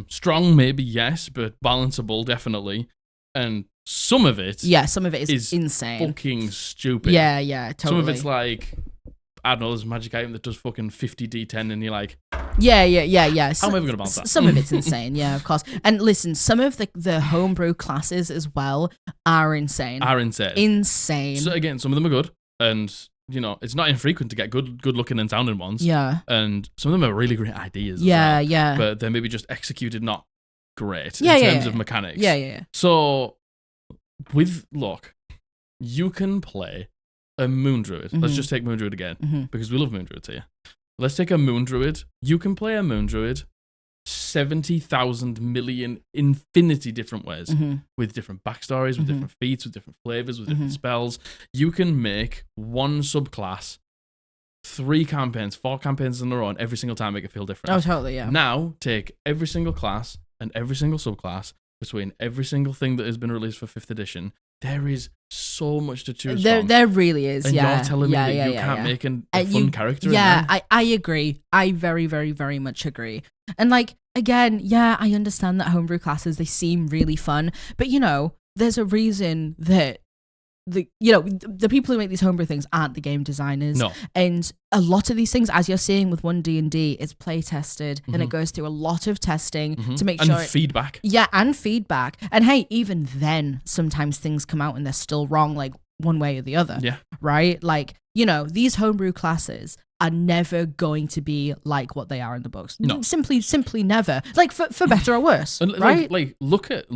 Strong maybe, yes, but balanceable definitely. And some of it is insane. Fucking stupid. Yeah, totally. Some of it's like, I don't know, there's a magic item that does fucking 50 D10 and you're like, Yeah. How am I ever going to balance that? Some of it's insane, yeah, of course. And listen, some of the homebrew classes as well are insane. Insane. So again, some of them are good. And, you know, it's not infrequent to get good looking and sounding ones. Yeah. And some of them are really great ideas. Yeah. But they're maybe just executed not great in terms of mechanics. Yeah. So, look, you can play a Moon Druid. Let's just take Moon Druid again, because we love Moon Druids here. Let's take a Moon Druid. You can play a Moon Druid 70,000 million infinity different ways, with different backstories, with different feats, with different flavors, with different spells. You can make one subclass 3 campaigns, 4 campaigns in a row, and every single time make it feel different. Oh, totally, yeah. Now, take every single class and every single subclass between every single thing that has been released for 5th edition. There is so much to choose from. There really is, and yeah. you're telling me that you can't make a fun character in there? I agree. I very, very, very much agree. And like, again, yeah, I understand that homebrew classes, they seem really fun. But, you know, there's a reason that the people who make these homebrew things aren't the game designers. No. And a lot of these things, as you're seeing with 1D&D, it's play tested and it goes through a lot of testing to make sure. And feedback. Yeah, and feedback. And hey, even then, sometimes things come out and they're still wrong, like one way or the other. Yeah. Right? Like, these homebrew classes are never going to be like what they are in the books. No. Simply never. Like for better or worse. And right? Like look at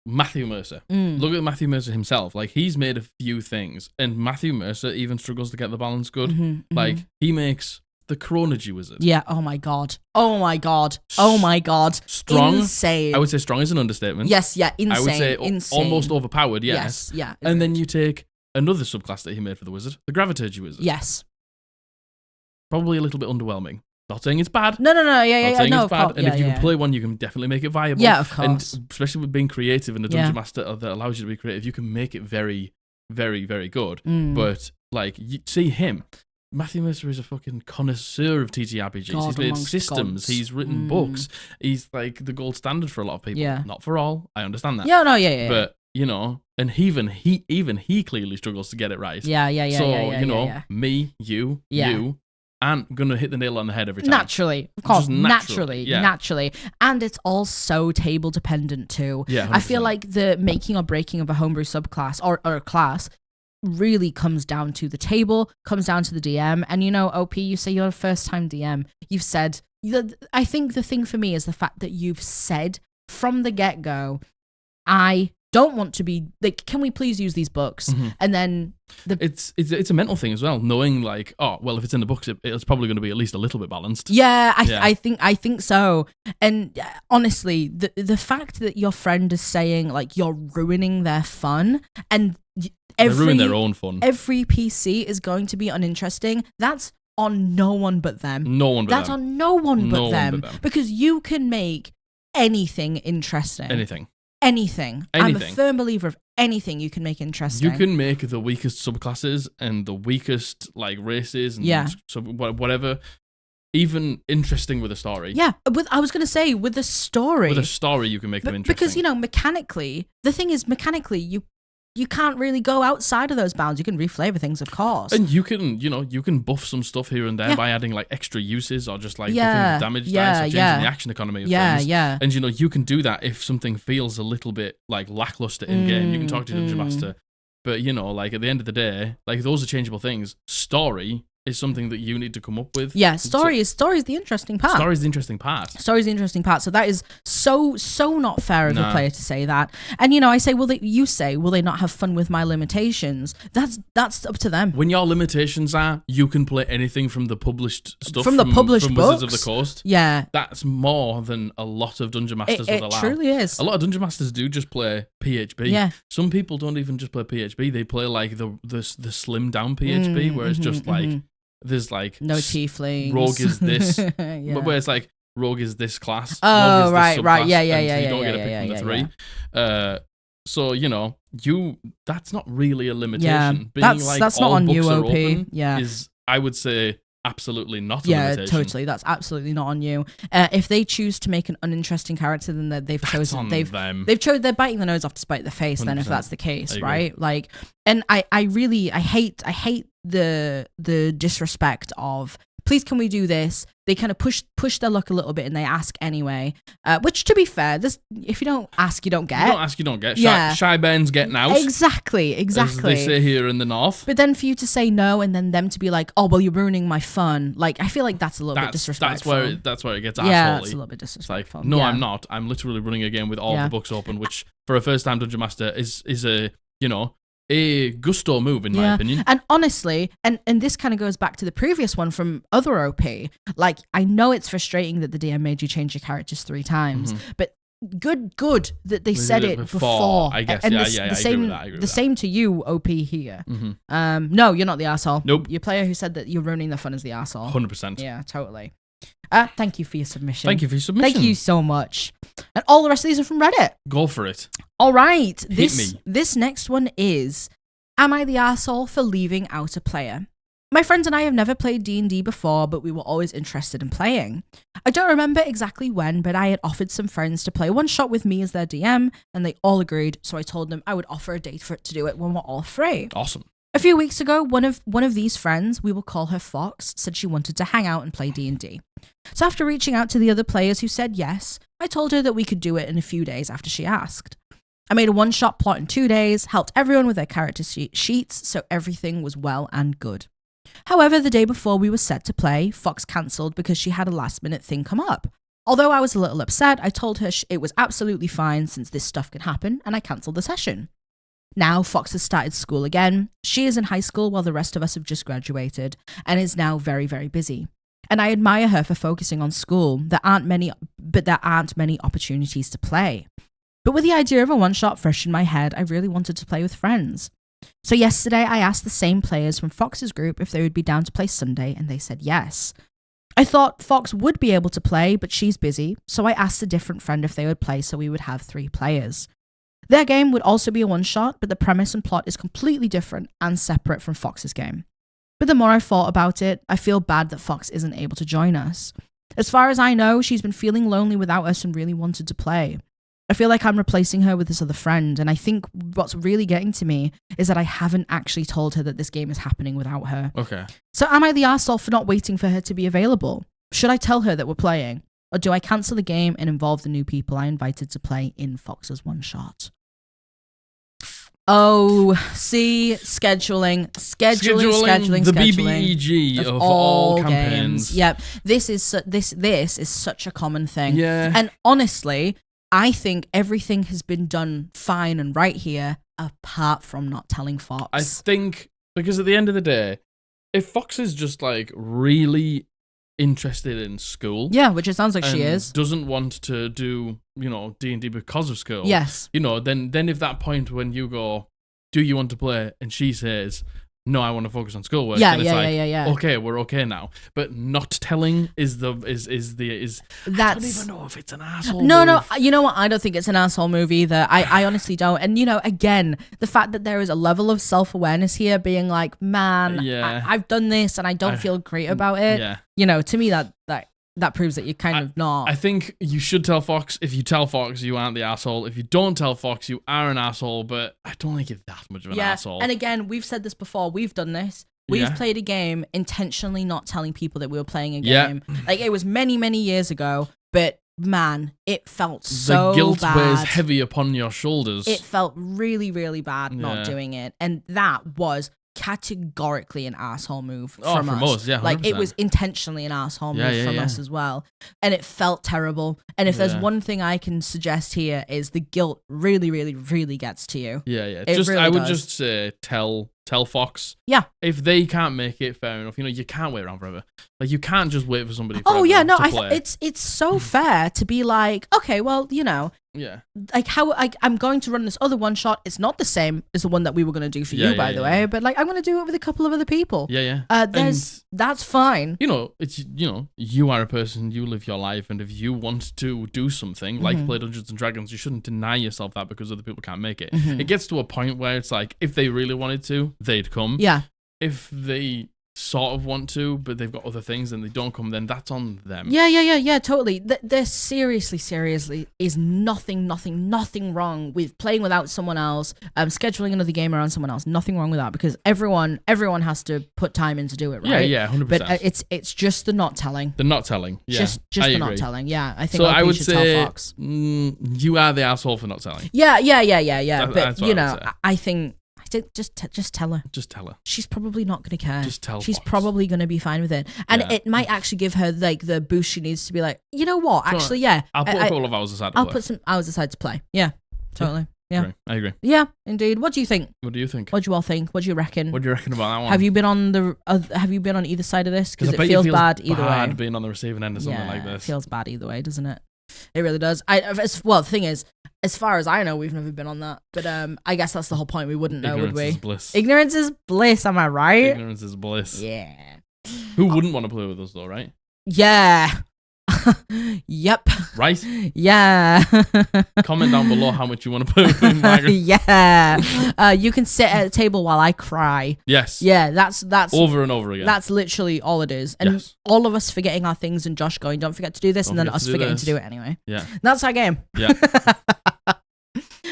Matthew Mercer. Look at Matthew Mercer himself. Like, he's made a few things, and Matthew Mercer even struggles to get the balance good. Like, he makes the Chronology Wizard. Yeah. Oh my god. Strong. Insane. I would say strong is an understatement. Yes. Yeah. Insane. I would say insane. almost overpowered. Yes. Yeah. And then you take another subclass that he made for the wizard, the Gravitagy Wizard. Yes. Probably a little bit underwhelming. Not saying it's bad. No. Yeah. Not saying No, it's bad. And if you can play one, you can definitely make it viable. Yeah, of course. And especially with being creative and a dungeon master that allows you to be creative, you can make it very, very, very good. But like, you see him. Matthew Mercer is a fucking connoisseur of TTRPGs. He's made systems. Gods. He's written books. He's like the gold standard for a lot of people. Yeah. Not for all. I understand that. Yeah. No. Yeah. But and even he clearly struggles to get it right. Yeah. So me, you aren't gonna hit the nail on the head every time. Naturally, of course, Just naturally, and it's all so table dependent too. Yeah, 100%. I feel like the making or breaking of a homebrew subclass or a class really comes down to the table, comes down to the DM. And OP, you say you're a first-time DM. You've said, I think the thing for me is the fact that you've said from the get-go, I don't want to be like, can we please use these books? And then it's a mental thing as well, knowing like, oh well, if it's in the books, it's probably going to be at least a little bit balanced. I think so. And honestly, the fact that your friend is saying like you're ruining their fun and they ruin their own fun. Every PC is going to be uninteresting. That's on no one but them. That's on no one but them. Because you can make anything interesting. Anything. I'm a firm believer of anything you can make interesting. You can make the weakest subclasses and the weakest like races and whatever even interesting with a story. Yeah, I was going to say with a story. With a story you can make them interesting. Because mechanically, the thing is you can't really go outside of those bounds. You can reflavor things, of course. And you can buff some stuff here and there by adding like extra uses or just like buffing the damage dice or changing the action economy of things. Yeah. And you can do that if something feels a little bit like lackluster in game. You can talk to Dungeon Master. But like at the end of the day, like those are changeable things. Story is something that you need to come up with. Yeah, story is the interesting part. Story is the interesting part. So that is so not fair of a player to say that. And I say, will they not have fun with my limitations? That's up to them. When your limitations are, you can play anything from the published stuff from Wizards books of the Coast. Yeah, that's more than a lot of Dungeon Masters would allow. It truly is. A lot of Dungeon Masters do just play PHP. Yeah. Some people don't even just play PHP. They play like the slimmed down PHP, where it's just like. There's like no tieflings. Rogue is this, where it's like Rogue is this class. Oh, right, yeah. You don't get a pick from the three. So that's not really a limitation. Yeah, that's not on you, OP. Is I would say absolutely not a limitation. Yeah, totally. That's absolutely not on you. If they choose to make an uninteresting character, then they've chosen they've chosen they're biting the nose off to spite the face. 100%. Then if that's the case, right? Like, and I hate the disrespect of, please can we do this? They kind of push their luck a little bit and they ask anyway. Which, to be fair, if you don't ask, you don't get. You don't ask, you don't get. Yeah. Shy Ben's getting out. Exactly. As they say here in the north. But then for you to say no and then them to be like, oh, well, you're ruining my fun. Like, I feel like that's a little bit disrespectful. That's where it gets assholey. Yeah, it's a little bit disrespectful. Like, no, I'm not. I'm literally running a game with all the books open, which for a first-time Dungeon Master is a gusto move, in my opinion. And honestly, and this kind of goes back to the previous one from other OP. Like, I know it's frustrating that the DM made you change your characers 3 times, but good that they said it before. I guess, and the same to you, OP here. No, you're not the asshole. Nope. Your player who said that you're ruining the fun is the asshole. 100%. Yeah, totally. Thank you for your submission. Thank you for your submission. Thank you so much. And all the rest of these are from Reddit. Go for it. All right. Hit me. This next one is, am I the arsehole for leaving out a player? My friends and I have never played D&D before, but we were always interested in playing. I don't remember exactly when, but I had offered some friends to play one shot with me as their DM, and they all agreed, so I told them I would offer a date for it to do it when we're all free. Awesome. A few weeks ago, one of these friends, we will call her Fox, said she wanted to hang out and play D&D. So after reaching out to the other players who said yes, I told her that we could do it in a few days after she asked. I made a one-shot plot in 2 days, helped everyone with their character sheets, so everything was well and good. However, the day before we were set to play, Fox cancelled because she had a last-minute thing come up. Although I was a little upset, I told her it was absolutely fine since this stuff could happen, and I cancelled the session. Now Fox has started school again. She is in high school while the rest of us have just graduated, and is now very, very busy. And I admire her for focusing on school. There aren't many opportunities to play. But with the idea of a one-shot fresh in my head, I really wanted to play with friends. So yesterday, I asked the same players from Fox's group if they would be down to play Sunday, and they said yes. I thought Fox would be able to play, but she's busy, so I asked a different friend if they would play so we would have 3 players. Their game would also be a one-shot, but the premise and plot is completely different and separate from Fox's game. But the more I thought about it, I feel bad that Fox isn't able to join us. As far as I know, she's been feeling lonely without us and really wanted to play. I feel like I'm replacing her with this other friend, and I think what's really getting to me is that I haven't actually told her that this game is happening without her. Okay. So am I the arsehole for not waiting for her to be available? Should I tell her that we're playing? Or do I cancel the game and involve the new people I invited to play in Fox's one-shot? Oh, see, scheduling. The BBEG of all campaigns. Games. Yep. This is such a common thing. Yeah. And honestly, I think everything has been done fine and right here, apart from not telling Fox. I think, because at the end of the day, if Fox is just like really interested in school, yeah, which it sounds like she is, doesn't want to do, D&D because of school, yes, then if that point when you go, do you want to play, and she says, no, I want to focus on schoolwork. Yeah. Okay, we're okay now. But not telling is I don't even know if it's an asshole. No, you know what? I don't think it's an asshole move either. I honestly don't. And again, the fact that there is a level of self-awareness here, being like, man, yeah. I've done this and I don't feel great about it. Yeah. To me that proves that you're kind of not. I think you should tell Fox. If you tell Fox, you aren't the asshole. If you don't tell Fox, you are an asshole, but I don't think you're that much of an asshole. And again, we've said this before. We've done this. We've played a game intentionally not telling people that we were playing a game. Like, it was many, many years ago, but man, it felt so bad. The guilt weighs heavy upon your shoulders. It felt really, really bad not doing it. And that was categorically an asshole move from us. Yeah, 100%. Like, it was intentionally an asshole move from us as well, and it felt terrible. And if there's one thing I can suggest here, is the guilt really, really, really gets to you. I would just say tell Fox. Yeah. If they can't make it, fair enough. You can't wait around forever. Like, you can't just wait for somebody. It's so fair to be like, okay, well, yeah. Like, how I'm going to run this other one shot. It's not the same as the one that we were going to do for you, by the way. But like, I'm going to do it with a couple of other people. That's fine. It's you are a person. You live your life, and if you want to do something like play Dungeons and Dragons, you shouldn't deny yourself that because other people can't make it. It gets to a point where it's like, if they really wanted to, they'd come. Yeah. If they sort of want to, but they've got other things and they don't come, then that's on them. Yeah, totally. There seriously is nothing wrong with playing without someone else, scheduling another game around someone else. Nothing wrong with that, because everyone has to put time in to do it, right? Yeah, 100%. But it's just the not telling. The not telling. Yeah, just the not telling. Yeah, I think so. I would say tell Fox. You are the asshole for not telling. Yeah. But I think. Just tell her. Just tell her. She's probably not going to care. Just tell She's Fox. Probably going to be fine with it. And it might actually give her like the boost she needs to be like, you know what? Actually, yeah. I'll put a couple of hours aside to play. I'll put some hours aside to play. Yeah, totally. Yeah. I agree. Yeah, indeed. What do you think? What do you think? What do you all think? What do you reckon? What do you reckon about that one? Have you been on either side of this? Because it feels bad either way. Being on the receiving end of something like this. It feels bad either way, doesn't it? It really does. The thing is, as far as I know, we've never been on that. But I guess that's the whole point. We wouldn't know, would we? Ignorance is bliss. Ignorance is bliss, am I right? Ignorance is bliss. Yeah. Who wouldn't want to play with us, though, right? Yeah. Yep. Right? Yeah. Comment down below how much you want to put in Viagra. Yeah. You can sit at a table while I cry. Yes. Yeah, that's over and over again. That's literally all it is. And all of us forgetting our things and Josh going, don't forget to do this, and then us forgetting to do it anyway. Yeah. That's our game. Yeah.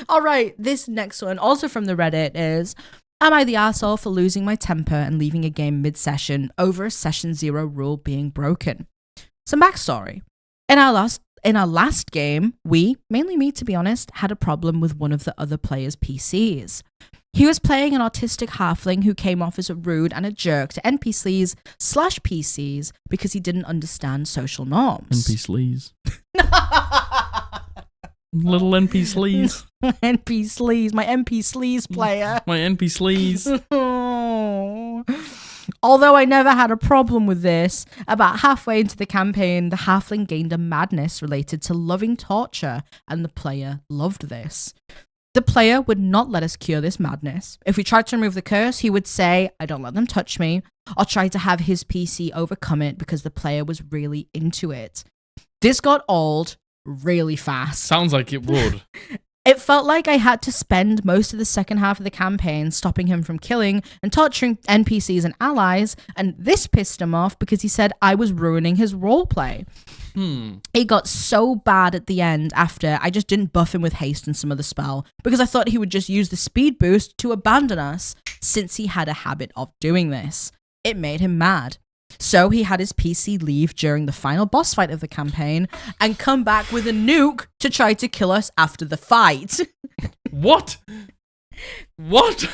All right, this next one, also from the Reddit, is: am I the arsehole for losing my temper and leaving a game mid-session over a session 0 rule being broken? Some backstory. In our last game, we, mainly me to be honest, had a problem with one of the other players' PCs. He was playing an autistic halfling who came off as a rude and a jerk to NPCs/PCs because he didn't understand social norms. NPCs. Little NP sleaze. NP sleaze. My NP sleaze player. My NP sleaze. Although I never had a problem with this, about halfway into the campaign, the halfling gained a madness related to loving torture, and the player loved this. The player would not let us cure this madness. If we tried to remove the curse, he would say, I don't let them touch me, or try to have his PC overcome it because the player was really into it. This got old really fast. Sounds like it would. It felt like I had to spend most of the second half of the campaign stopping him from killing and torturing NPCs and allies, and this pissed him off because he said I was ruining his roleplay. It got so bad at the end after I just didn't buff him with haste and some other spell because I thought he would just use the speed boost to abandon us since he had a habit of doing this. It made him mad. So he had his PC leave during the final boss fight of the campaign and come back with a nuke to try to kill us after the fight. What? What?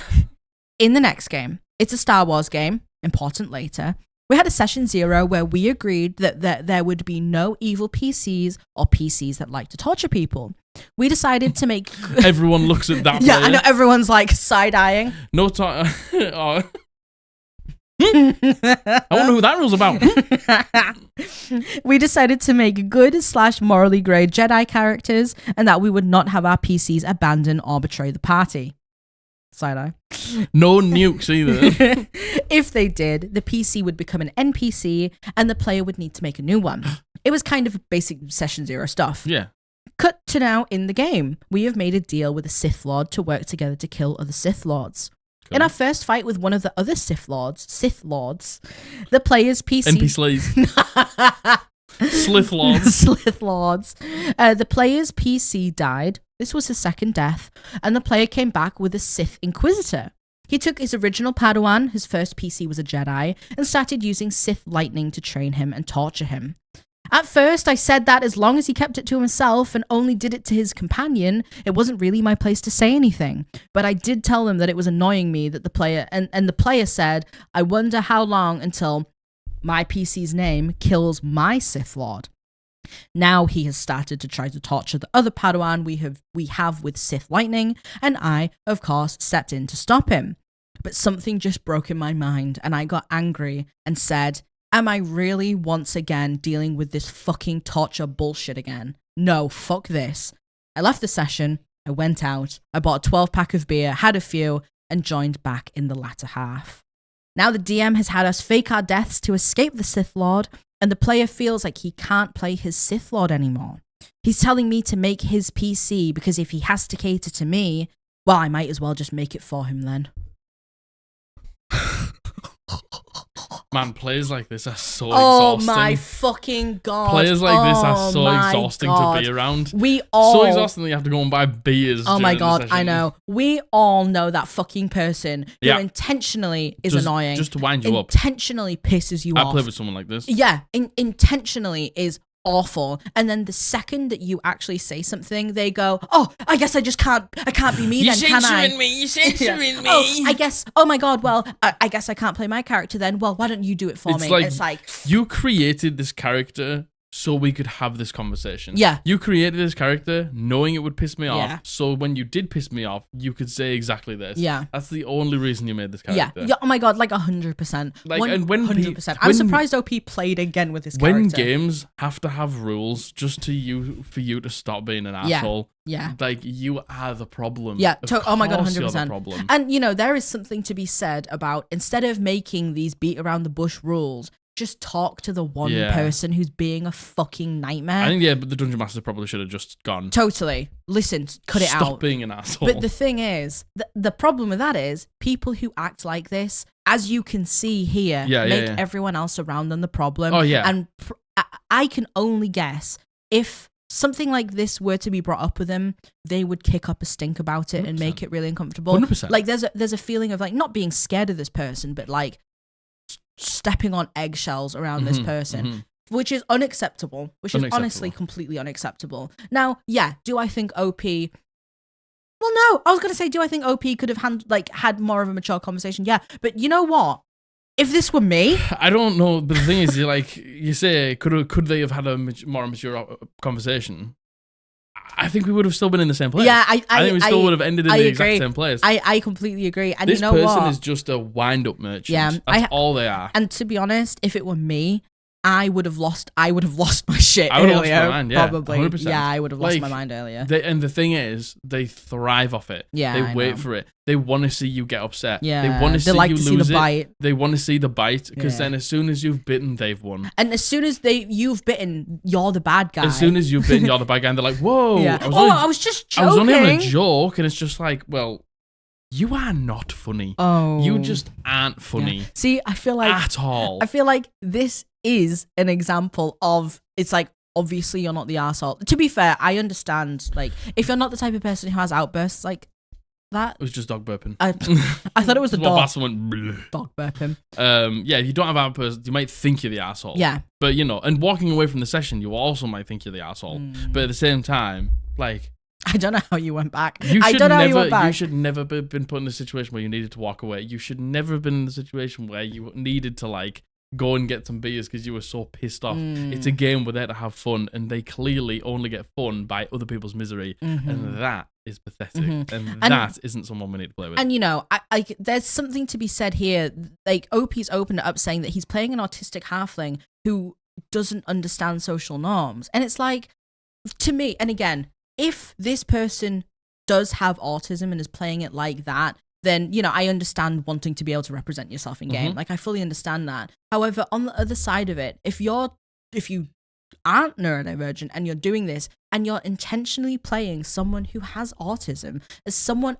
In the next game, it's a Star Wars game, important later. We had a session 0 where we agreed that there would be no evil PCs or PCs that like to torture people. We decided to make... Everyone looks at that Yeah, player. I know, everyone's like side-eyeing. No time. I wonder who that rule's about. We decided to make good/morally grey Jedi characters and that we would not have our PCs abandon or betray the party. Side-eye. No nukes either. If they did, the PC would become an NPC and the player would need to make a new one. It was kind of basic session 0 stuff. Yeah. Cut to now in the game. We have made a deal with a Sith Lord to work together to kill other Sith Lords. Cool. In our first fight with one of the other Sith Lords, the player's PC... NP slaves. Slith Lords. Slith Lords. The player's PC died. This was his second death. And the player came back with a Sith Inquisitor. He took his original Padawan, his first PC was a Jedi, and started using Sith lightning to train him and torture him. At first, I said that as long as he kept it to himself and only did it to his companion, it wasn't really my place to say anything. But I did tell him that it was annoying me that the player... And the player said, I wonder how long until my PC's name kills my Sith Lord. Now he has started to try to torture the other Padawan we have with Sith lightning, and I, of course, stepped in to stop him. But something just broke in my mind, and I got angry and said... Am I really once again dealing with this fucking torture bullshit again? No, fuck this. I left the session, I went out, I bought a 12-pack of beer, had a few, and joined back in the latter half. Now the DM has had us fake our deaths to escape the Sith Lord, and the player feels like he can't play his Sith Lord anymore. He's telling me to make his PC because if he has to cater to me, well, I might as well just make it for him then. Man, players like this are so exhausting. Oh my fucking god. Players like this are so exhausting to be around. So exhausting that you have to go and buy beers. Oh my god, I know. We all know that fucking person who intentionally is annoying. Just to wind you up. Intentionally pisses you off. I play with someone like this. Yeah, intentionally is awful. And then the second that you actually say something, they go, oh, I guess I can't be me then, can I? You're censoring me. Oh, I guess, oh my god, well, I guess I can't play my character then. Well, why don't you do it for me? It's like... You created this character so we could have this conversation. Yeah. You created this character knowing it would piss me off, so when you did piss me off, you could say exactly this. Yeah. That's the only reason you made this character. Yeah. Oh my god, like 100%. Like, and when 100%. I'm surprised OP played again with this character. When games have to have rules just for you to stop being an asshole. Yeah. Like, you are the problem. Yeah. Oh my god, 100%. You're the problem. And, you know, there is something to be said about instead of making these beat around the bush rules, just talk to the one person who's being a fucking nightmare. I think, but the Dungeon Master probably should have just gone. Totally. Listen, cut it out. Stop being an asshole. But the thing is, the problem with that is people who act like this, as you can see here, make everyone else around them the problem. Oh, yeah. And I can only guess if something like this were to be brought up with them, they would kick up a stink about it 100%. And make it really uncomfortable. 100%. Like there's a feeling of like not being scared of this person, but like stepping on eggshells around this person, which is unacceptable, which is honestly completely unacceptable. Now, do I think OP... Well, no, I was going to say, do I think OP could have had more of a mature conversation? Yeah, but you know what? If this were me... I don't know, but the thing is, you say, could they have had a more mature conversation? I think we would have still been in the same place. Yeah, I think we still would have ended in the exact same place. I completely agree. And this you know what? person is just a wind-up merchant. Yeah, that's all they are. And to be honest, if it were me, I would have lost my shit I would earlier. have lost my mind, probably. 100%. Yeah, I would have lost my mind earlier. And the thing is, they thrive off it. Yeah, they wait for it. They want to see you get upset. Yeah, they want to see you lose the bite. They want to see the bite because then as soon as you've bitten, they've won. And as soon as you've bitten, you're the bad guy. As soon as you've bitten, you're the bad guy, and they're like, "Whoa, I was just joking. I was only having a joke," and it's just like, well. You are not funny. Oh. You just aren't funny. Yeah. See, I feel like... At all. I feel like this is an example of... It's like, obviously you're not the arsehole. To be fair, I understand, like, if you're not the type of person who has outbursts like that... It was just dog burping. I thought it was the dog. Went, dog burping. If you don't have outbursts, you might think you're the arsehole. Yeah. But, and walking away from the session, you also might think you're the arsehole. But at the same time, like... I don't know how you went back. You should never have been put in a situation where you needed to walk away. You should never have been in the situation where you needed to like go and get some beers because you were so pissed off. It's a game we're there to have fun, and they clearly only get fun by other people's misery, and that is pathetic. And that isn't someone we need to play with. And I there's something to be said here. Like OP's opened it up saying that he's playing an autistic halfling who doesn't understand social norms, and it's like, to me, and again, if this person does have autism and is playing it like that, then, I understand wanting to be able to represent yourself in game. Like, I fully understand that. However, on the other side of it, if you aren't neurodivergent and you're doing this and you're intentionally playing someone who has autism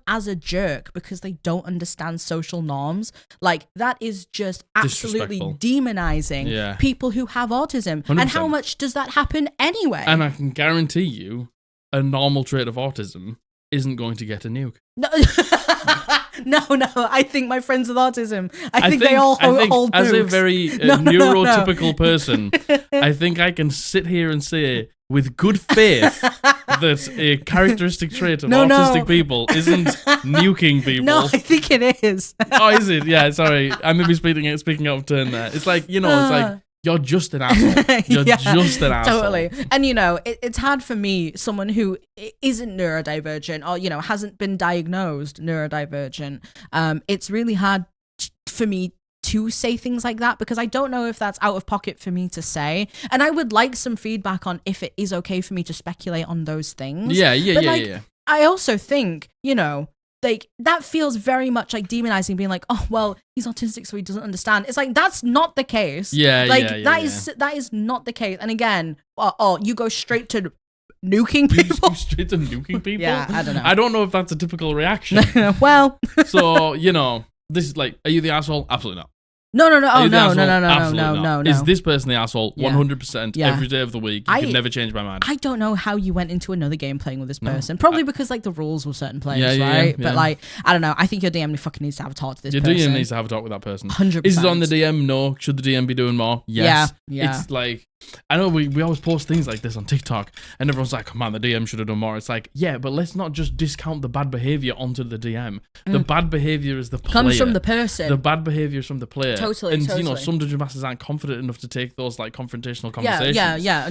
as a jerk because they don't understand social norms, like, that is just absolutely demonizing people who have autism. 100%. And how much does that happen anyway? And I can guarantee you, a normal trait of autism isn't going to get a nuke. No, I think my friends with autism, I think they all hold nukes. As a very neurotypical person, I think I can sit here and say with good faith that a characteristic trait of autistic people isn't nuking people. No, I think it is. Oh, is it? Yeah, sorry. I may be speaking out of turn there. It's like, it's like, you're just an asshole. You're just an asshole. Totally. And, it's hard for me, someone who isn't neurodivergent or, hasn't been diagnosed neurodivergent. It's really hard for me to say things like that because I don't know if that's out of pocket for me to say. And I would like some feedback on if it is okay for me to speculate on those things. Yeah. I also think, like, that feels very much like demonizing, being like, oh, well, he's autistic, so he doesn't understand. It's like, that's not the case. That is not the case. And again, you go straight to nuking people? Straight to nuking people? Yeah, I don't know. I don't know if that's a typical reaction. Well. So, this is like, are you the asshole? Absolutely not. No. Oh, no. Is this person the asshole? 100% every day of the week. You can never change my mind. I don't know how you went into another game playing with this person. Probably because like the rules were certain players, right? But like, I don't know. I think your DM fucking needs to have a talk to this person. Your DM needs to have a talk with that person. 100%. Is it on the DM? No. Should the DM be doing more? Yes. Yeah. It's like, I know we always post things like this on TikTok and everyone's like, man, the DM should have done more. It's like, yeah, but let's not just discount the bad behavior onto the DM. The bad behavior is the player. Comes from the person. The bad behavior is from the player. Totally. And some Dungeon Masters aren't confident enough to take those like confrontational conversations. Yeah.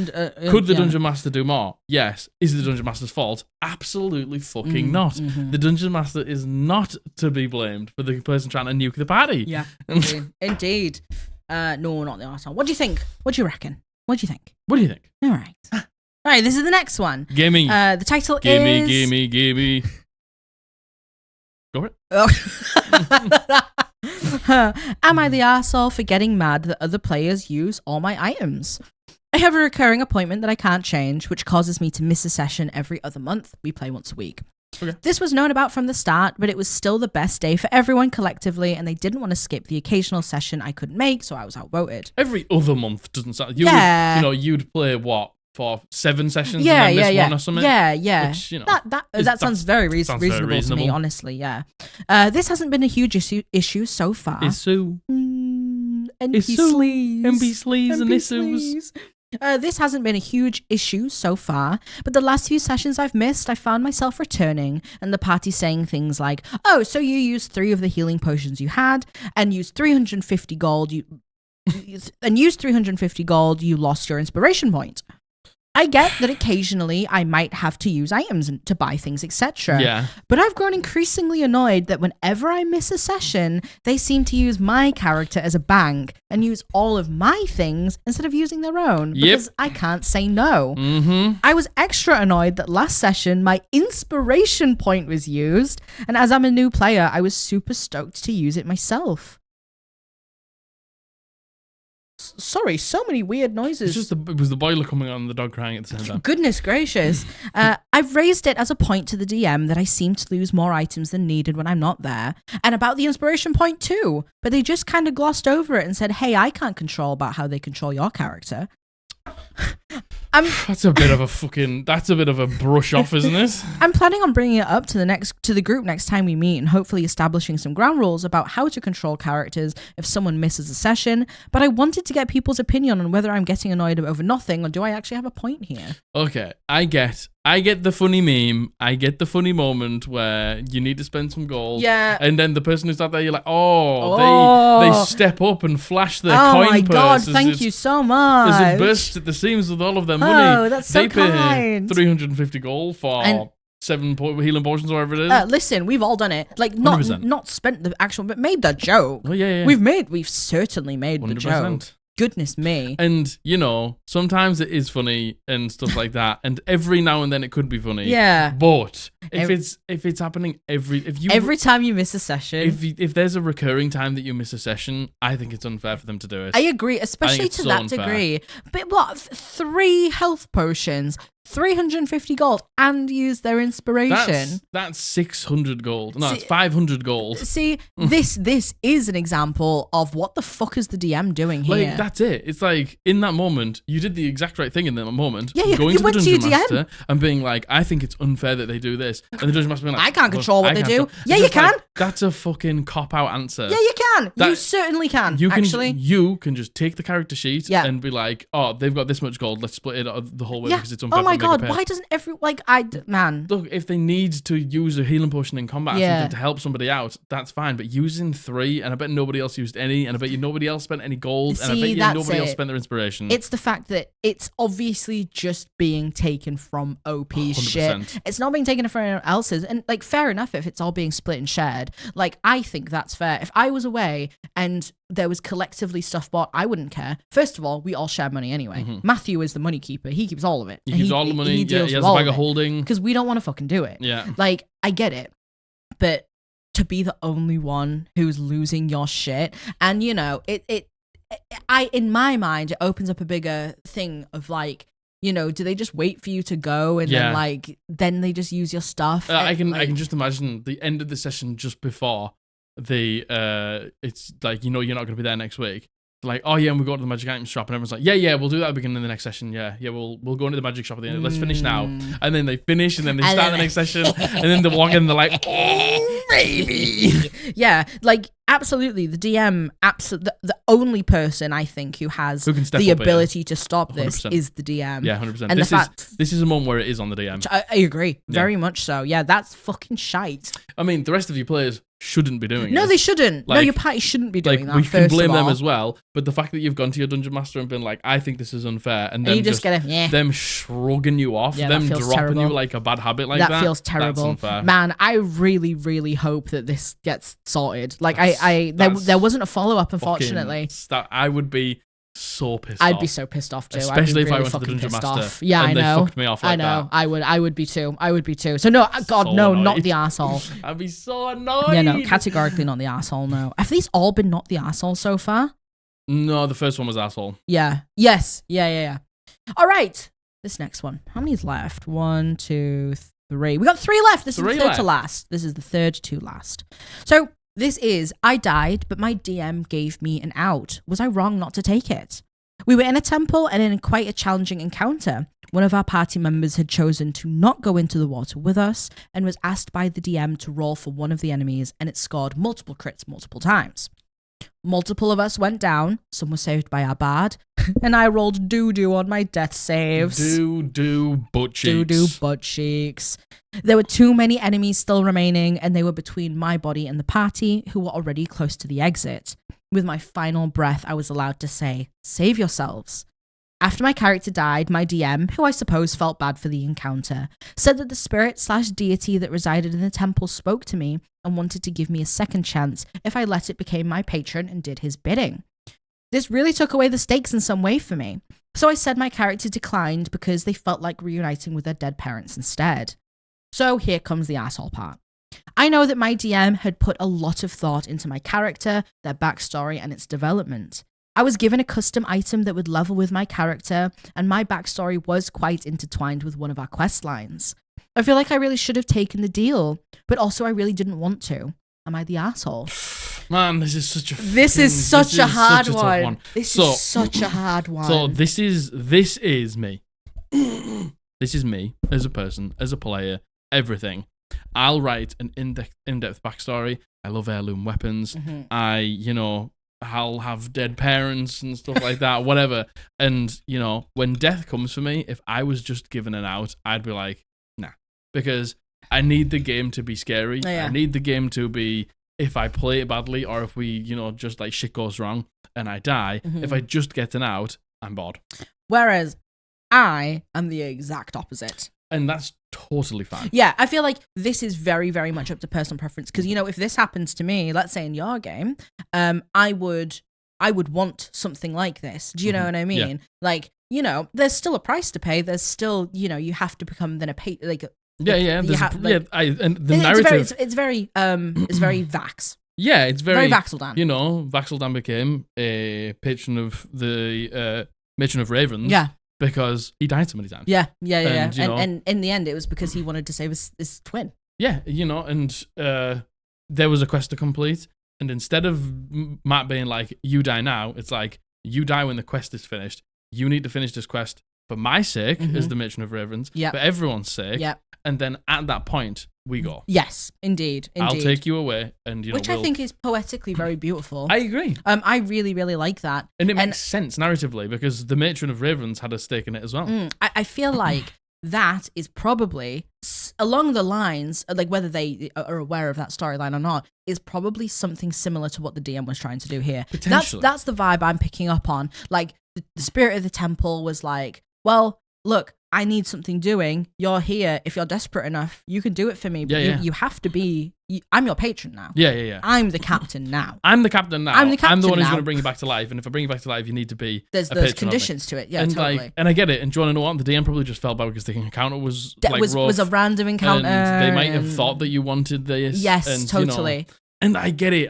Could the Dungeon Master do more? Yes. Is the Dungeon Master's fault? Absolutely fucking not. The Dungeon Master is not to be blamed for the person trying to nuke the party. Yeah. Indeed. No, not the arsehole. What do you think? What do you reckon? What do you think? What do you think? All right, this is the next one. Gimme. The title is... Gimme. Go for it. Am I the arsehole for getting mad that other players use all my items? I have a recurring appointment that I can't change, which causes me to miss a session every other month. We play once a week. Okay. This was known about from the start, but it was still the best day for everyone collectively, and they didn't want to skip the occasional session I couldn't make, so I was outvoted. Every other month doesn't sound... Yeah. You'd play, what, for 7 sessions Yeah, and then yeah, miss one or something? Yeah. Which, that sounds very sounds very reasonable to me, reasonable. honestly, yeah. This hasn't been a huge issue so far. Issue. NP sleaze. NP sleaze and issues. This hasn't been a huge issue so far, but the last few sessions I've missed, I found myself returning and the party saying things like, oh, so you used 3 of the healing potions you had and used 350 gold, you lost your inspiration point. I get that occasionally I might have to use items to buy things, etc. Yeah. But I've grown increasingly annoyed that whenever I miss a session, they seem to use my character as a bank and use all of my things instead of using their own. Because I can't say no. Mm-hmm. I was extra annoyed that last session my inspiration point was used, and as I'm a new player, I was super stoked to use it myself. Sorry, so many weird noises. It was the boiler coming on and the dog crying at the same time. Goodness gracious. I've raised it as a point to the DM that I seem to lose more items than needed when I'm not there, and about the inspiration point too, but they just kind of glossed over it and said, hey, I can't control about how they control your character. That's a bit of a brush off, isn't it? I'm planning on bringing it up to the group next time we meet and hopefully establishing some ground rules about how to control characters if someone misses a session, but I wanted to get people's opinion on whether I'm getting annoyed over nothing or do I actually have a point here. Okay, I get the funny meme. I get the funny moment where you need to spend some gold. Yeah. And then the person who's out there, you're like, they step up and flash their coin purse. Oh my God, thank you so much. As it bursts at the seams with all of their money. Oh, that's so kind. They pay 350 gold for 7 healing potions or whatever it is. Listen, we've all done it. Like, not spent the actual, but made the joke. Oh, yeah. We've certainly made 100%. The joke. Goodness me. And, sometimes it is funny and stuff like that. And every now and then it could be funny. Yeah. But if it's happening every time you miss a session. If there's a recurring time that you miss a session, I think it's unfair for them to do it. I agree, especially to that degree. But what, 3 health potions, 350 gold, and use their inspiration. That's 600 gold. No, it's 500 gold. See, this is an example of what the fuck is the DM doing here. Like, that's it. It's like, in that moment, you did the exact right thing in that moment. Yeah, going to the dungeon to master and being like, I think it's unfair that they do this. And the dungeon master being like, I can't control what they do. Yeah, you can. Like, that's a fucking cop-out answer. Yeah, you can. You certainly can, actually. You can just take the character sheet and be like, oh, they've got this much gold. Let's split it the whole way because it's unfair. Oh my God, why doesn't man. Look, if they need to use a healing potion in combat or something to help somebody out, that's fine. But using 3, and I bet nobody else used any, and I bet nobody else spent any gold, and I bet nobody else spent their inspiration. It's the fact that it's obviously just being taken from OP 100%. Shit. It's not being taken from anyone else's. And like, fair enough if it's all being split and shared. Like, I think that's fair. If I was away and there was collectively stuff bought, I wouldn't care. First of all, we all share money anyway. Mm-hmm. Matthew is the money keeper. He keeps all of it. He keeps all the money. He has a bag of holding. Because we don't want to fucking do it. Yeah. Like, I get it. But to be the only one who's losing your shit, and in my mind, it opens up a bigger thing of like, do they just wait for you to go and then they just use your stuff? I can just imagine the end of the session just before it's like, you're not going to be there next week. Like, oh yeah, and we go to the magic item shop, and everyone's like, yeah, we'll do that at the beginning of the next session. Yeah, we'll go into the magic shop at the end. Let's finish now. And then they finish, and then they start the next session, and then they walk in, and they're like, oh, baby. Yeah, like, absolutely, the DM, the only person I think who has the ability to stop this 100%. Is the DM. Yeah, 100%. And this is a moment where it is on the DM. I agree, very much so. Yeah, that's fucking shite. I mean, the rest of you players shouldn't be doing it. No, they shouldn't. Like, no, your party shouldn't be doing that. We can blame them as well, but the fact that you've gone to your dungeon master and been like, I think this is unfair, and then you just get them shrugging you off, them dropping terrible. You like a bad habit like that. That feels terrible. Man, I really, really hope that this gets sorted. Like, there wasn't a follow-up, unfortunately. I would be so pissed off. I'd be so pissed off too. Especially I'd be if I really went to the fucking Dungeon pissed Master off. Yeah, and I they know. fucked me off like I know. that. I would be too. I would be too. So no, God, So no, annoyed. not the asshole. I'd be so annoyed. Yeah, no, categorically not the asshole. No. Have these all been not the asshole so far? No, the first one was asshole. Yeah. Yes. Yeah. All right. This next one. How many's left? 1, 2, 3. We got 3 left. This is the third to last. This is the third to last. So this is, I died, but my DM gave me an out. Was I wrong not to take it? We were in a temple and in quite a challenging encounter. One of our party members had chosen to not go into the water with us and was asked by the DM to roll for one of the enemies, and it scored multiple crits multiple times. Multiple of us went down, some were saved by our bard, and I rolled doo-doo on my death saves. Doo-doo butt cheeks. Doo-doo butt cheeks. There were too many enemies still remaining, and they were between my body and the party, who were already close to the exit. With my final breath, I was allowed to say, "Save yourselves." After my character died, my DM, who I suppose felt bad for the encounter, said that the spirit/deity that resided in the temple spoke to me and wanted to give me a second chance if I let it become my patron and did his bidding. This really took away the stakes in some way for me, so I said my character declined because they felt like reuniting with their dead parents instead. So here comes the asshole part. I know that my DM had put a lot of thought into my character, their backstory, and its development. I was given a custom item that would level with my character, and my backstory was quite intertwined with one of our quest lines. I feel like I really should have taken the deal, but also I really didn't want to. Am I the asshole? Man, this is such a This is such a hard tough one. This is such a hard one. So this is me. This is me as a person, as a player, everything. I'll write an in-depth backstory. I love heirloom weapons. I'll have dead parents and stuff like that, whatever. And, when death comes for me, if I was just given an out, I'd be like, nah. Because I need the game to be scary. Yeah. I need the game to be, if I play it badly or if we, just like shit goes wrong and I die, if I just get an out, I'm bored. Whereas I am the exact opposite. And that's totally fine. Yeah, I feel like this is very, very much up to personal preference. Because, if this happens to me, let's say in your game, I would want something like this. Do you know what I mean? Yeah. Like, there's still a price to pay. There's still, you have to become then a pay. Like, yeah. And the narrative. It's very Vax. Yeah, it's very Vaxeldan. Vaxeldan became a patron of the Matron of Ravens. Yeah. Because he died so many times. Yeah. And in the end, it was because he wanted to save his twin. Yeah, and there was a quest to complete. And instead of Matt being like, you die now, it's like, you die when the quest is finished. You need to finish this quest for my sake, as the Matron of Ravens, for everyone's sake. Yep. And then at that point, we go. Yes, indeed. I'll take you away, and which I think is poetically very beautiful. I agree. I really, really like that, and it makes sense narratively because the Matron of Ravens had a stake in it as well. I feel like that is probably along the lines, like whether they are aware of that storyline or not, is probably something similar to what the DM was trying to do here. Potentially. That's the vibe I'm picking up on. Like the spirit of the temple was like, well, look, I need something doing. You're here. If you're desperate enough, you can do it for me. But you have to be. I'm your patron now. Yeah. I'm the captain now. I'm the captain now. I'm the one who's going to bring you back to life. And if I bring you back to life, you need to be. There's conditions to it. Yeah, and totally. And I get it. And do you want to know what? The DM probably just felt bad because the encounter was was a random encounter. And they might have thought that you wanted this. Yes, and, totally. And I get it.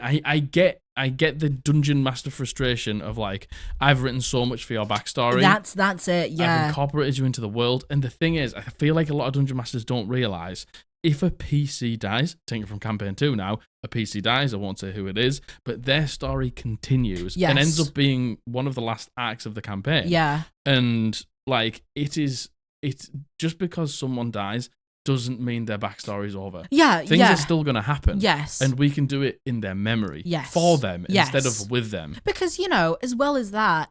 I get the dungeon master frustration of like, I've written so much for your backstory. That's it, yeah. I've incorporated you into the world. And the thing is, I feel like a lot of dungeon masters don't realise if a PC dies, taking it from campaign 2 now, a PC dies, I won't say who it is, but their story continues and ends up being one of the last acts of the campaign. Yeah. And like, it's just because someone dies doesn't mean their backstory is over. Yeah, Things are still going to happen. Yes. And we can do it in their memory. For them instead of with them. Because, as well as that,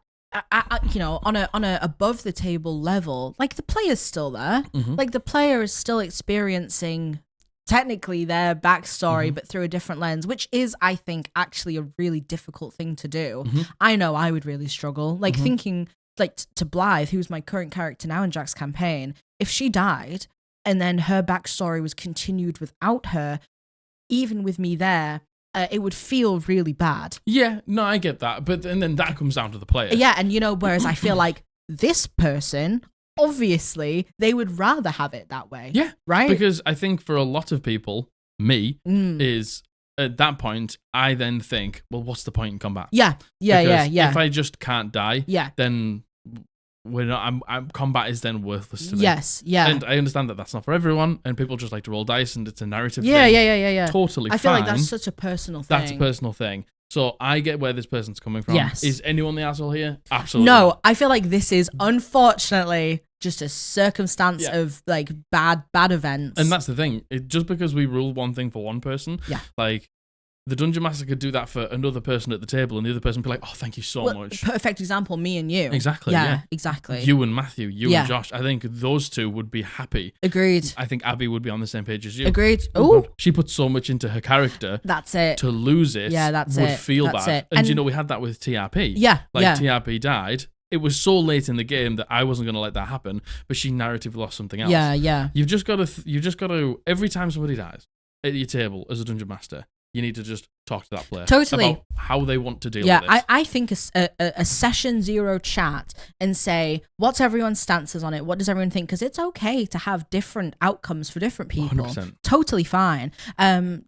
on a above the table level, like the player's still there. Like the player is still experiencing technically their backstory, but through a different lens, which is, I think, actually a really difficult thing to do. I know I would really struggle. Like thinking, like to Blythe, who's my current character now in Jack's campaign, if she died, and then her backstory was continued without her, even with me there, it would feel really bad. Yeah, no, I get that. But and then that comes down to the player. Yeah, and whereas I feel like this person, obviously, they would rather have it that way. Yeah. Right? Because I think for a lot of people, is at that point, I then think, well, what's the point in combat? Yeah. If I just can't die, yeah. then combat is then worthless to me. Yes, yeah. And I understand that that's not for everyone, and people just like to roll dice, and it's a narrative thing. Yeah. Totally fine. I feel like that's such a personal thing. That's a personal thing. So I get where this person's coming from. Yes. Is anyone the asshole here? Absolutely. No, I feel like this is unfortunately just a circumstance of like bad events. And that's the thing. Just because we rule one thing for one person, like the Dungeon Master could do that for another person at the table, and the other person would be like, oh, thank you so much. Perfect example, me and you. Exactly. Yeah, exactly. You and Matthew, and Josh. I think those two would be happy. Agreed. I think Abby would be on the same page as you. Agreed. Oh, she put so much into her character. That's it. To lose it, would feel that's bad. It. And we had that with TRP. Yeah. TRP died. It was so late in the game that I wasn't going to let that happen, but she narrative lost something else. Yeah. You've just got to. Every time somebody dies at your table as a Dungeon Master, you need to just talk to that player. Totally. About how they want to deal with this. I think a session 0 chat and say, what's everyone's stances on it? What does everyone think? Because it's okay to have different outcomes for different people. 100%. Totally fine.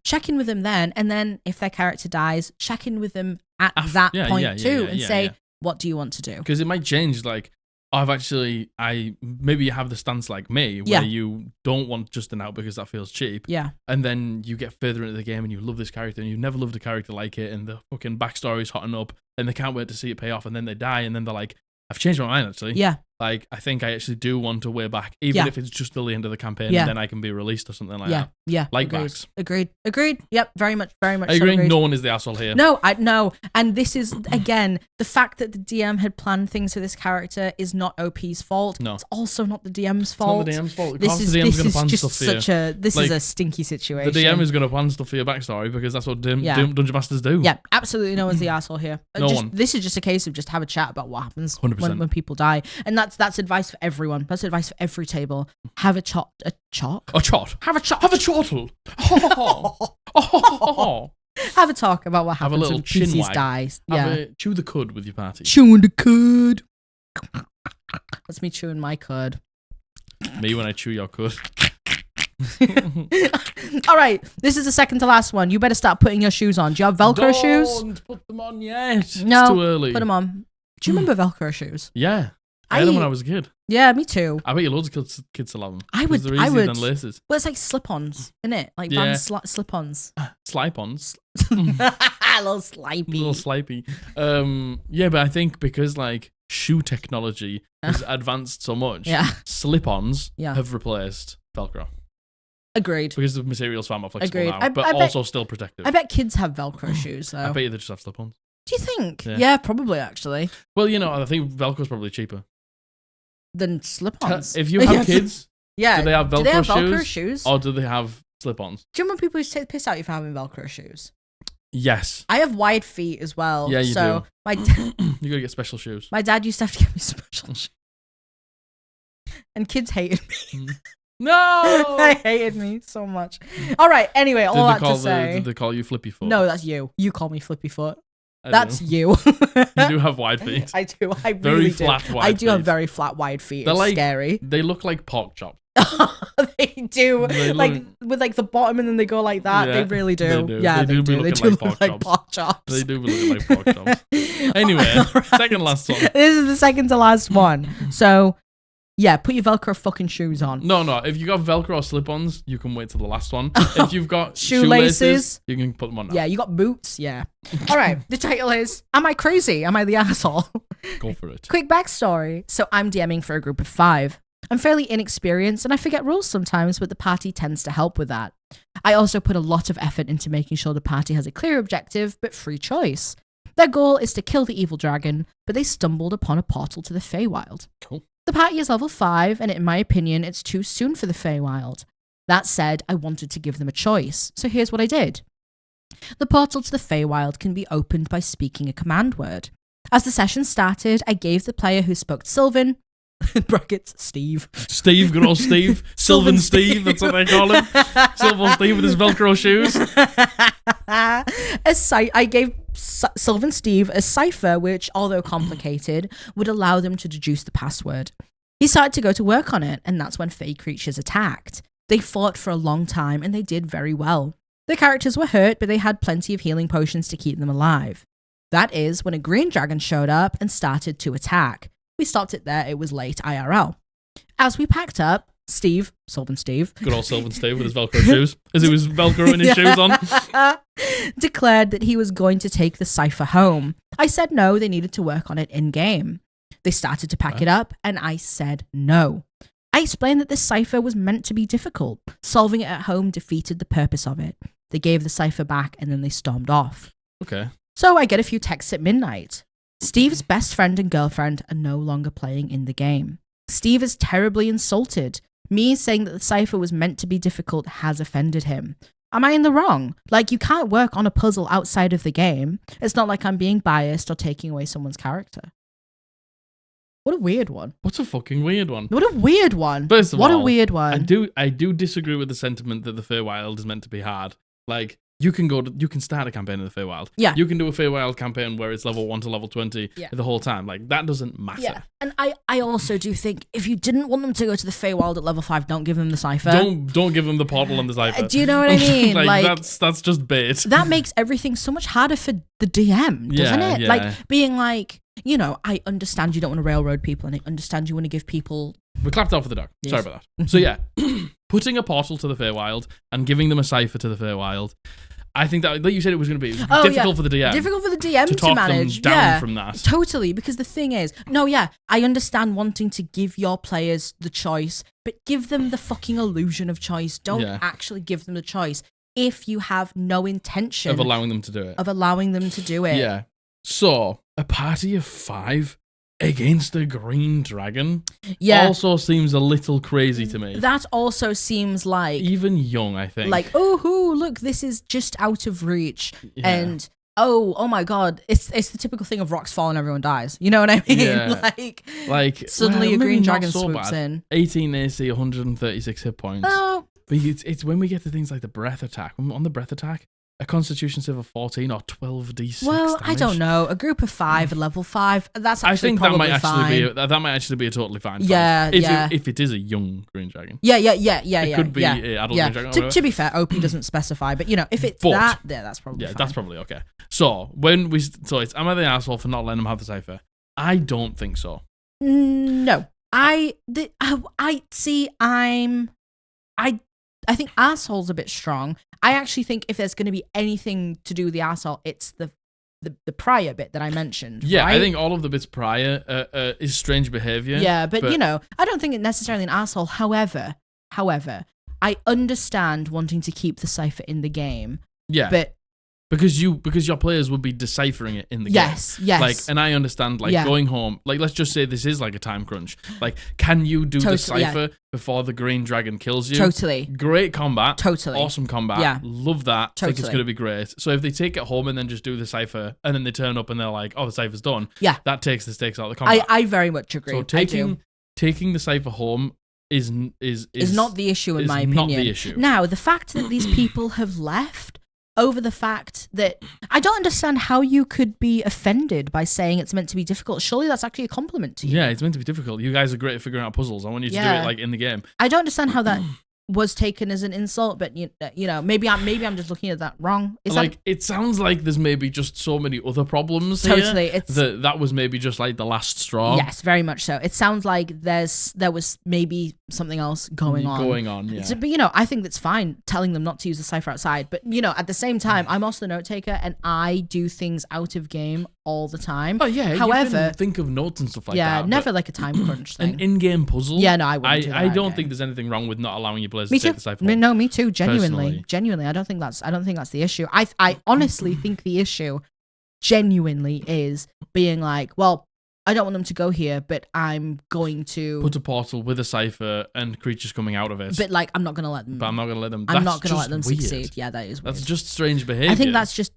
Check in with them then. And then if their character dies, check in with them at that point too and say, what do you want to do? Because it might change, like, maybe you have the stance like me, where you don't want just an out because that feels cheap. Yeah. And then you get further into the game and you love this character and you've never loved a character like it, and the fucking backstory's hotting up and they can't wait to see it pay off, and then they die and then they're like, I've changed my mind actually. Yeah. Like, I think I actually do want to way back, even if it's just till the end of the campaign and then I can be released or something like that. Yeah. Like backs. Agreed. Yep. Very much. I agree. Agreed. No one is the asshole here. No, I know. And this is, again, the fact that the DM had planned things for this character is not OP's fault. No. It's also not the DM's fault. It's not the DM's fault. This is a stinky situation. The DM is going to plan stuff for your backstory because that's what Dungeon Masters do. Yeah, absolutely. No one's the asshole here. No one. This is just a case of just have a chat about what happens 100%. when people die. And that's advice for everyone. That's advice for every table. Have a chalk. A chot. Have a chot. Have a chortle. Have a talk about what happens have a little when chin PCs wag. dies. Chew the cud with your party. Chewing the cud. That's me chewing my cud. Me when I chew your cud. All right, this is the second to last one. You better start putting your shoes on. Do you have Velcro shoes? Don't put them on yet. No, it's too early. Put them on. Do you remember Velcro shoes? Yeah. I had them when I was a kid. Yeah, me too. I bet you loads of kids still have them. I would. They're easier than laces. Well, it's like slip-ons, isn't it? Like Vans slip-ons. Slip-ons. A little slipey. Yeah, but I think because like shoe technology has advanced so much, slip-ons have replaced Velcro. Agreed. Because the material's far more flexible Agreed. now, but also still protective. I bet kids have Velcro shoes, though. I bet you they just have slip-ons. Do you think? Yeah, probably, actually. Well, I think Velcro's probably cheaper. Than slip-ons. If you have kids, do they have Velcro shoes? Or do they have slip-ons? Do you remember people who take the piss out you for having Velcro shoes? Yes. I have wide feet as well. Yeah, you do. You gotta get special shoes. My dad used to have to give me special shoes. And kids hated me. No! They hated me so much. All right, anyway, all that to say. Did they call you Flippy Foot? No, that's you. You call me Flippy Foot. That's you. You do have wide feet. I do. I very really flat, do. wide I do feet. have very flat, wide feet. It's scary. They look like pork chops. They do. With like the bottom and then they go like that. They really do. They do. Yeah, they do. They do look like pork chops. They do look like pork chops. Anyway, second last one. This is the second to last one. So, yeah, put your Velcro fucking shoes on. No. If you got Velcro or slip-ons, you can wait till the last one. If you've got shoelaces, you can put them on now. Yeah, you got boots. Yeah. All right. The title is, Am I Crazy? Am I the Asshole? Go for it. Quick backstory. So I'm DMing for a group of 5. I'm fairly inexperienced and I forget rules sometimes, but the party tends to help with that. I also put a lot of effort into making sure the party has a clear objective, but free choice. Their goal is to kill the evil dragon, but they stumbled upon a portal to the Feywild. Cool. The party is level 5, and in my opinion, it's too soon for the Feywild. That said, I wanted to give them a choice, so here's what I did. The portal to the Feywild can be opened by speaking a command word. As the session started, I gave the player who spoke Sylvan brackets, Steve. Steve, good old Steve. Sylvan Steve, that's what they call him. Sylvan Steve with his Velcro shoes. I gave Sylvan Steve a cipher which, although complicated, would allow them to deduce the password. He started to go to work on it, and that's when fey creatures attacked. They fought for a long time, and they did very well. The characters were hurt, but they had plenty of healing potions to keep them alive. That is when a green dragon showed up and started to attack. We stopped it there. It was late IRL. As we packed up, Sylvan Steve. Good old Sylvan Steve with his Velcro shoes. As he was Velcroing his shoes on. Declared that he was going to take the cipher home. I said no, they needed to work on it in-game. They started to pack it up, and I said no. I explained that this cipher was meant to be difficult. Solving it at home defeated the purpose of it. They gave the cipher back, and then they stormed off. Okay. So I get a few texts at midnight. Steve's best friend and girlfriend are no longer playing in the game. Steve is terribly insulted. Me saying that the cipher was meant to be difficult has offended him. Am I in the wrong? Like, you can't work on a puzzle outside of the game. It's not like I'm being biased or taking away someone's character. What a weird one. What's a fucking weird one? What a weird one. First of all, what a weird one. I do disagree with the sentiment that the Feywild is meant to be hard. Like, you can start a campaign in the Feywild. Yeah. You can do a Feywild campaign where it's level 1 to level 20 the whole time. Like, that doesn't matter. Yeah. And I also do think if you didn't want them to go to the Feywild at level 5, don't give them the cipher. Don't give them the portal and the cipher. Do you know what I mean? like that's just bait. That makes everything so much harder for the DM, doesn't it? Yeah. Like, being like, you know, I understand you don't want to railroad people, and I understand you want to give people... We clapped off for the dog. Yes. Sorry about that. So yeah, putting a portal to the Feywild and giving them a cipher to the Feywild, I think that, like you said, it was going to be difficult for the DM. Difficult for the DM to talk manage. them down from that. Totally, because the thing is, I understand wanting to give your players the choice, but give them the fucking illusion of choice. Don't actually give them the choice if you have no intention of allowing them to do it. Yeah. So, a party of 5 against a green dragon also seems a little crazy to me. That also seems like... even young, I think. Like, look, this is just out of reach. Yeah. And, oh my God, it's the typical thing of rocks fall and everyone dies. You know what I mean? Yeah. like suddenly a green dragon swoops in. 18 AC, 136 hit points. Oh. But it's when we get to things like the breath attack. On the breath attack, a Constitution save of 14 or 12d6 Well, damage. I don't know. A group of 5 at level 5, that's actually I think probably that might actually be a totally fine fight. Yeah, if it is a young green dragon. Yeah. It could be an adult green dragon. To be fair, OP doesn't specify, but, you know, if it's that's probably fine. That's probably okay. So, it's am I the asshole for not letting them have the cipher? I don't think so. No. I think asshole's a bit strong. I actually think if there's going to be anything to do with the asshole, it's the prior bit that I mentioned. Yeah, right? I think all of the bits prior is strange behavior. Yeah, but you know, I don't think it's necessarily an asshole. However, I understand wanting to keep the cipher in the game. Yeah, but because your players would be deciphering it in the game. Yes. Like, and I understand, going home, like, let's just say this is like a time crunch. Like, can you do the cipher before the green dragon kills you? Totally. Great combat. Totally. Awesome combat. Yeah. Love that. Totally. Think it's going to be great. So if they take it home and then just do the cipher, and then they turn up and they're like, oh, the cipher's done. Yeah. That takes the stakes out of the combat. I very much agree. So taking the cipher home is not the issue in my opinion. Not the issue. Now, the fact that these people have left over the fact that I don't understand how you could be offended by saying it's meant to be difficult. Surely that's actually a compliment to you. Yeah, it's meant to be difficult. You guys are great at figuring out puzzles. I want you to do it like in the game. I don't understand how that was taken as an insult, but you know, maybe I'm just looking at that wrong. It sounds like there's maybe just so many other problems totally here that was maybe just like the last straw. Yes, very much so. It sounds like there was maybe something else going on. Yeah. So, but you know, I think that's fine telling them not to use the cipher outside. But you know, at the same time, I'm also the note taker and I do things out of game all the time. Oh yeah. However, you can think of notes and stuff like that. Yeah, never like a time crunch thing. An in-game puzzle. Yeah, no, I wouldn't. I don't think there's anything wrong with not allowing your players to take the cipher. No, me too. Genuinely, personally. I don't think that's the issue. I honestly think the issue genuinely is being like, well, I don't want them to go here, but I'm going to put a portal with a cipher and creatures coming out of it. But like, I'm not going to let them. But I'm not going to let them. I'm not going to let them succeed. Yeah, that is weird. That's just strange behavior. I think that's just.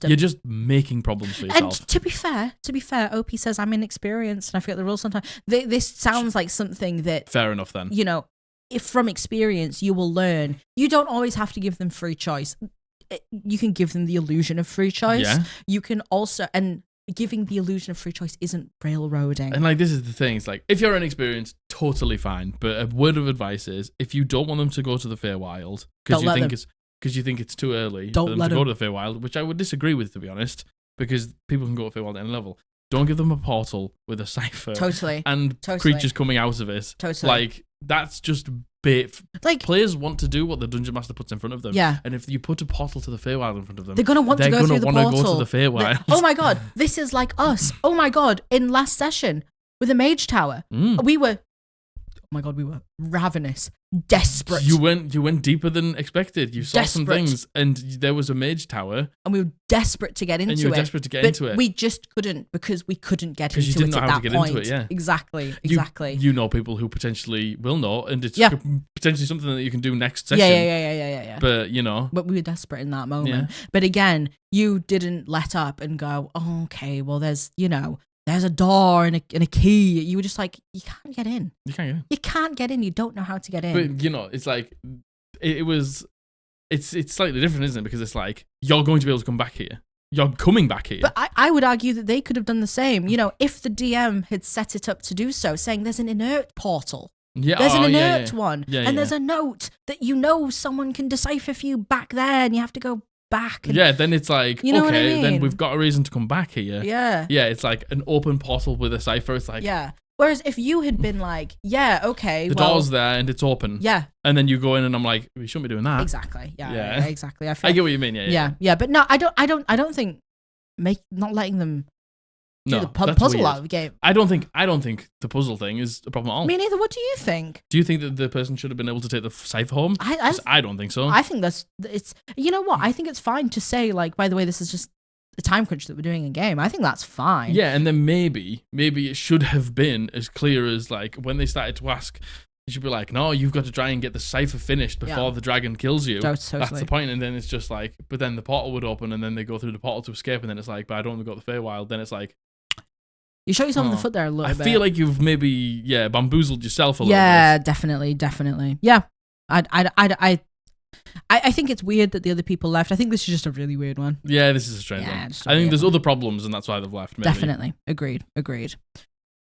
You're just making problems for yourself. And to be fair, OP says I'm inexperienced and I forget the rules sometimes. This sounds like something that. Fair enough then. You know, if from experience you will learn, you don't always have to give them free choice. You can give them the illusion of free choice. Yeah. You can also giving the illusion of free choice isn't railroading. And like, this is the thing. It's like, if you're inexperienced, totally fine. But a word of advice is, if you don't want them to go to the Feywild because you think it's too early for them to go to the Feywild, which I would disagree with, to be honest, because people can go to Feywild at any level. Don't give them a portal with a cipher. Totally. And creatures coming out of it. Totally. Like, that's just bit. Like, players want to do what the dungeon master puts in front of them. Yeah. And if you put a portal to the Feywild in front of them, they're gonna want to go through the portal. Go to the Feywild. Oh my god, this is like us. Oh my god, in last session with the Mage Tower, we were ravenous, desperate. You went deeper than expected. You saw some things, and there was a Mage Tower, and we were desperate to get into it. And you were desperate to get into it. We just couldn't because we couldn't get into it. Because you didn't know at how that to get point. into it. Yeah, exactly. You know people who potentially will know, and it's potentially something that you can do next session. Yeah. But we were desperate in that moment. Yeah. But again, you didn't let up and go, oh, okay, well, there's a door and a key. You were just like, you can't get in. You can't get in. You can't get in. You don't know how to get in. But it's like it's slightly different, isn't it? Because it's like, you're going to be able to come back here. You're coming back here. But I would argue that they could have done the same. If the DM had set it up to do so, saying there's an inert portal. Yeah, there's an inert one. Yeah, and there's a note that someone can decipher for you back there, and you have to go back. And, then it's like, what I mean? Then we've got a reason to come back here. Yeah. Yeah, it's like an open portal with a cipher. It's like... Yeah. Whereas if you had been like, the door's there and it's open. Yeah. And then you go in and I'm like, we shouldn't be doing that. Exactly. Yeah. Exactly. I get what you mean. Yeah. But no, I don't think not letting them do the puzzle out of the game. I don't think the puzzle thing is a problem at all. Me neither. What do you think? Do you think that the person should have been able to take the cipher home? I don't think so. I think it's. You know what? I think it's fine to say, like, by the way, this is just a time crunch that we're doing in game. I think that's fine. Yeah, and then maybe it should have been as clear as, like, when they started to ask, you should be like, no, you've got to try and get the cipher finished before the dragon kills you. Totally. That's the point. And then it's just like, but then the portal would open and then they go through the portal to escape, and then it's like, but I don't want to go to the Feywild. Then it's like, you shot yourself in the foot there a little bit. I feel like you've maybe bamboozled yourself a little bit. Yeah, definitely. Yeah, I think it's weird that the other people left. I think this is just a really weird one. Yeah, this is a strange one. I think there's other problems, and that's why they've left. Maybe. Definitely, agreed.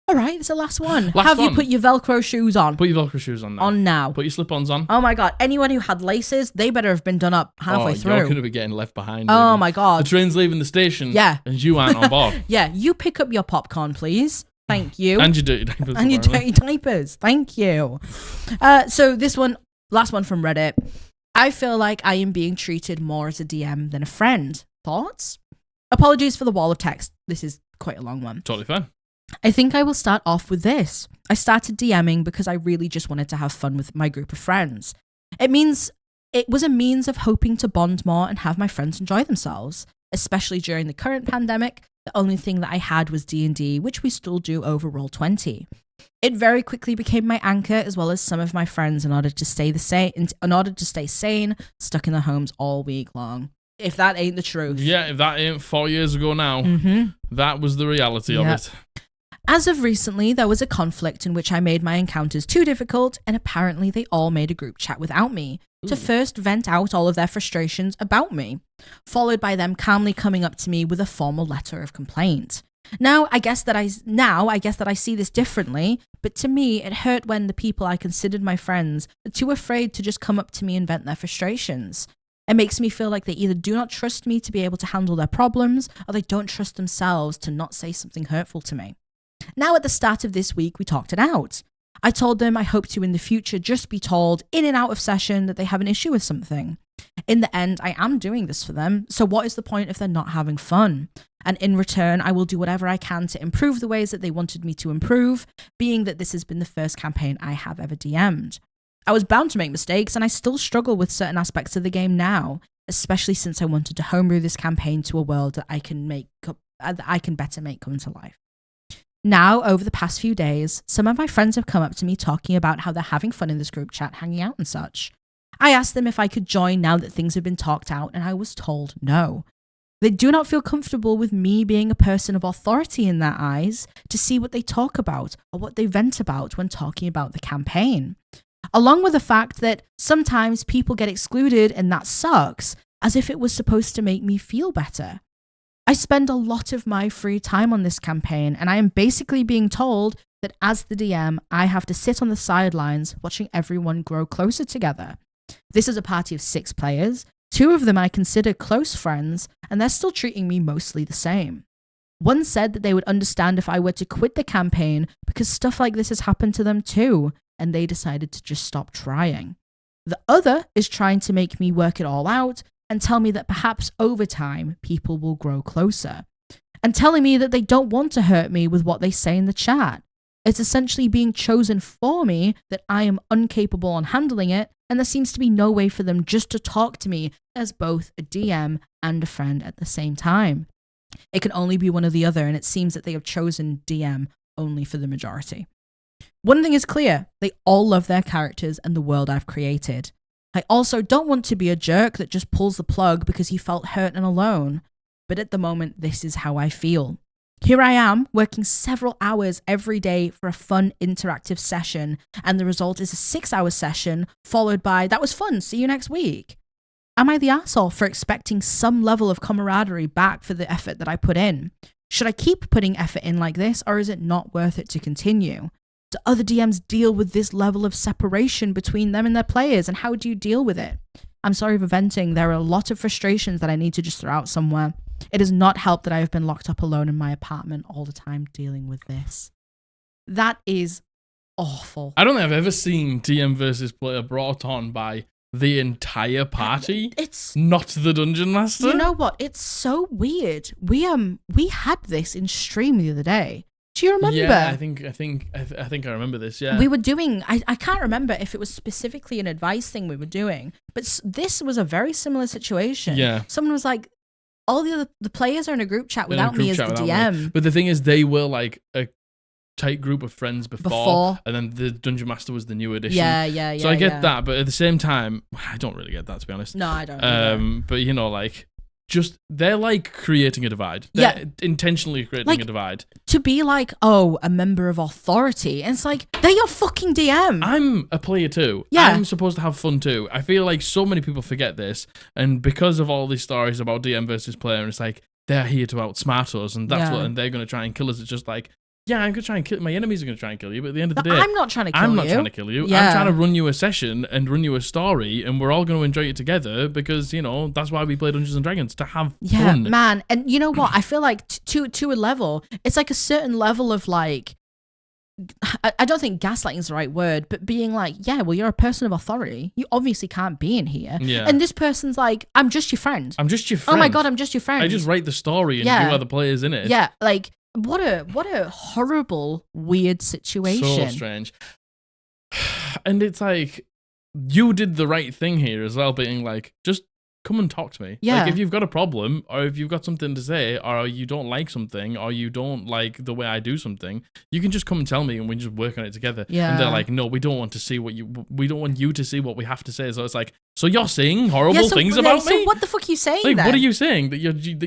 All right, it's the last one. You put your Velcro shoes on? Put your Velcro shoes on now. Put your slip-ons on. Oh my god! Anyone who had laces, they better have been done up halfway through. You're going to be getting left behind. Oh baby. My god! The train's leaving the station. Yeah, and you aren't on board. Yeah, you pick up your popcorn, please. Thank you. And your dirty diapers. Thank you. So this one, last one from Reddit. I feel like I am being treated more as a DM than a friend. Thoughts? Apologies for the wall of text. This is quite a long one. Totally fine. I think I will start off with this. I started DMing because I really just wanted to have fun with my group of friends. It was a means of hoping to bond more and have my friends enjoy themselves, especially during the current pandemic. The only thing that I had was D&D, which we still do over Roll20. It very quickly became my anchor, as well as some of my friends, in order to stay sane, stuck in their homes all week long. If that ain't the truth. Yeah, if that ain't 4 years ago now, that was the reality of it. As of recently, there was a conflict in which I made my encounters too difficult, and apparently they all made a group chat without me to first vent out all of their frustrations about me, followed by them calmly coming up to me with a formal letter of complaint. Now, I guess that I see this differently, but to me, it hurt when the people I considered my friends are too afraid to just come up to me and vent their frustrations. It makes me feel like they either do not trust me to be able to handle their problems, or they don't trust themselves to not say something hurtful to me. Now, at the start of this week, we talked it out. I told them I hope to in the future just be told in and out of session that they have an issue with something. In the end, I am doing this for them, so what is the point if they're not having fun? And in return, I will do whatever I can to improve the ways that they wanted me to improve, being that this has been the first campaign I have ever DM'd. I was bound to make mistakes, and I still struggle with certain aspects of the game now, especially since I wanted to homebrew this campaign to a world that I can better make come to life. Now, over the past few days, some of my friends have come up to me talking about how they're having fun in this group chat, hanging out and such. I asked them if I could join now that things have been talked out, and I was told no. They do not feel comfortable with me being a person of authority in their eyes to see what they talk about or what they vent about when talking about the campaign. Along with the fact that sometimes people get excluded and that sucks, as if it was supposed to make me feel better. I spend a lot of my free time on this campaign, and I am basically being told that as the DM, I have to sit on the sidelines watching everyone grow closer together. This is a party of 6 players. 2 of them I consider close friends, and they're still treating me mostly the same. One said that they would understand if I were to quit the campaign because stuff like this has happened to them too, and they decided to just stop trying. The other is trying to make me work it all out and tell me that perhaps over time people will grow closer, and telling me that they don't want to hurt me with what they say in the chat. It's essentially being chosen for me that I am incapable on handling it, and there seems to be no way for them just to talk to me as both a DM and a friend at the same time. It can only be one or the other, and it seems that they have chosen DM only for the majority. One thing is clear, they all love their characters and the world I've created. I also don't want to be a jerk that just pulls the plug because he felt hurt and alone, but at the moment, this is how I feel. Here I am, working several hours every day for a fun interactive session, and the result is a 6-hour session followed by, that was fun, see you next week. Am I the asshole for expecting some level of camaraderie back for the effort that I put in? Should I keep putting effort in like this, or is it not worth it to continue? Do other DMs deal with this level of separation between them and their players, and how do you deal with it? I'm sorry for venting. There are a lot of frustrations that I need to just throw out somewhere. It has not helped that I have been locked up alone in my apartment all the time dealing with this. That is awful. I don't think I've ever seen DM versus player brought on by the entire party. It's not the dungeon master. You know what? It's so weird. We had this in stream the other day. Do you remember? Yeah, I think I remember this. Yeah, we were doing. I can't remember if it was specifically an advice thing we were doing, but this was a very similar situation. Yeah, someone was like, all the players are in a group chat without me as the DM. Me. But the thing is, they were like a tight group of friends before, and then the dungeon master was the new addition. Yeah. So I get that, but at the same time, I don't really get that, to be honest. No, I don't. But you know, like, just they're like creating a divide. They're intentionally creating a divide. To be like, oh, a member of authority, and it's like, they're your fucking DM. I'm a player too. Yeah. I'm supposed to have fun too. I feel like so many people forget this, and because of all these stories about DM versus player, and it's like they're here to outsmart us, and that's what, and they're gonna try and kill us. It's just like, yeah, I'm gonna try and kill. My enemies are gonna try and kill you, but at the end of the day, I'm not trying to kill you. I'm not trying to kill you. Yeah. I'm trying to run you a session and run you a story, and we're all gonna enjoy it together because you know that's why we play Dungeons and Dragons, to have fun. Yeah, man. And you know what? I feel like to a level, it's like a certain level of like, I don't think gaslighting is the right word, but being like, yeah, well, you're a person of authority. You obviously can't be in here. Yeah. And this person's like, I'm just your friend. I'm just your friend. Oh my God, I'm just your friend. I just write the story and you are the players in it. Yeah, like. What a horrible, weird situation. So strange. And it's like, you did the right thing here as well, being like, just come and talk to me. Yeah. Like, if you've got a problem, or if you've got something to say, or you don't like something, or you don't like the way I do something, you can just come and tell me, and we just work on it together. Yeah. And they're like, no, we don't want to see we don't want you to see what we have to say. So it's like, so you're saying horrible things about me? So what the fuck are you saying like, then? what are you saying? That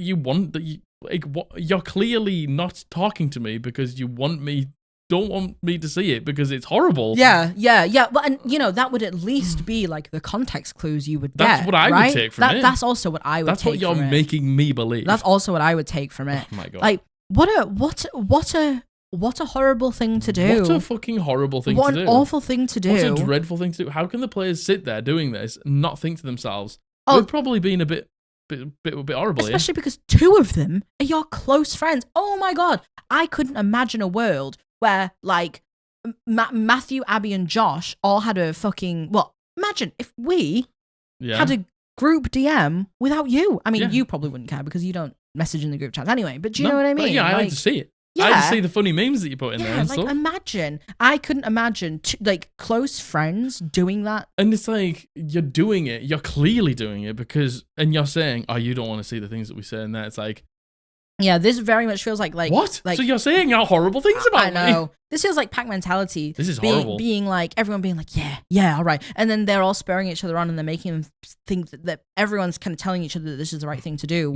you want, like, what, you're clearly not talking to me because you don't want me to see it because it's horrible. Yeah. But and you know, that would at least be like the context clues you would get. That's what I would take from it. That's also what I would take from it. That's what you're making me believe. That's also what I would take from it. Oh my God. Like, what a horrible thing to do. What a fucking horrible thing to do. What an awful thing to do. What a dreadful thing to do. How can the players sit there doing this and not think to themselves, we've probably been a bit horrible, especially because 2 of them are your close friends. Oh my God, I couldn't imagine a world where like Matthew, Abby, and Josh all had a fucking imagine if we had a group DM without you. I mean, you probably wouldn't care because you don't message in the group chats anyway. But do you know what I mean? Yeah, I like to see it. Yeah. I like to see the funny memes that you put in there. And like imagine. I couldn't imagine like close friends doing that. And it's like, you're doing it. You're clearly doing it because, and you're saying, oh, you don't want to see the things that we say in there. It's like, Yeah, this very much feels like what? Like, so you're saying horrible things about me? I know. This feels like pack mentality. This is horrible. Being like, everyone being like, yeah, all right. And then they're all spurring each other on and they're making them think that everyone's kind of telling each other that this is the right thing to do.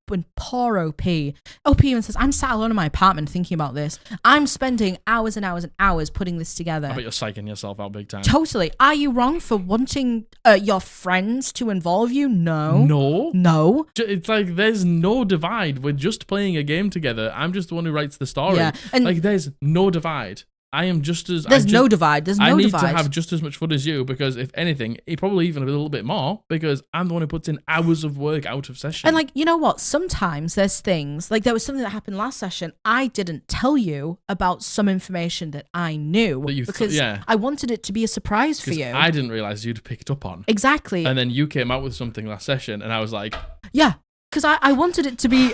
When poor OP even says, I'm sat alone in my apartment thinking about this. I'm spending hours and hours and hours putting this together. I bet you're psyching yourself out big time. Totally. Are you wrong for wanting your friends to involve you? No. It's like there's no divide. We're just playing a game together. I'm just the one who writes the story. Yeah. And like there's no divide. I am just as... There's no divide. I need to have just as much fun as you because if anything, probably even a little bit more because I'm the one who puts in hours of work out of session. And like, you know what? Sometimes there's things, like there was something that happened last session. I didn't tell you about some information that I knew because I wanted it to be a surprise for you. I didn't realize you'd pick it up on. Exactly. And then you came out with something last session and I was like... Yeah, because I wanted it to be...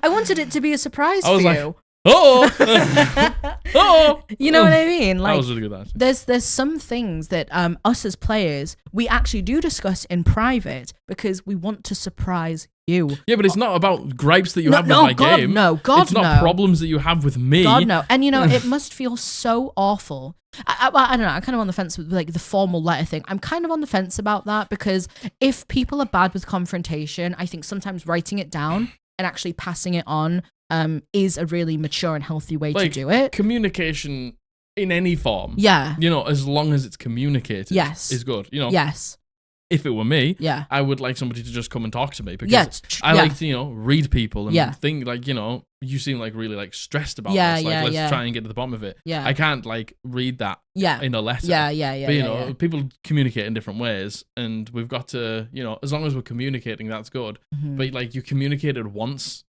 I wanted it to be a surprise for you. Oh, you know what I mean? Like, that was really good. There's some things that us as players we actually do discuss in private because we want to surprise you. Yeah, but it's not about gripes that you have with my game. It's not problems that you have with me. God no. And you know, it must feel so awful. I don't know. I'm kind of on the fence with like the formal letter thing. I'm kind of on the fence about that because if people are bad with confrontation, I think sometimes writing it down and actually passing it on is a really mature and healthy way to do it. Communication in any form. Yeah. You know, as long as it's communicated. Yes. Is good. You know. Yes. If it were me, I would like somebody to just come and talk to me because I like to, you know, read people and think like, you know, you seem like really like stressed about this. Like, let's try and get to the bottom of it. Yeah. I can't like read that in a letter. Yeah. But, you know, people communicate in different ways and we've got to, you know, as long as we're communicating, that's good. Mm-hmm. But like you communicated once.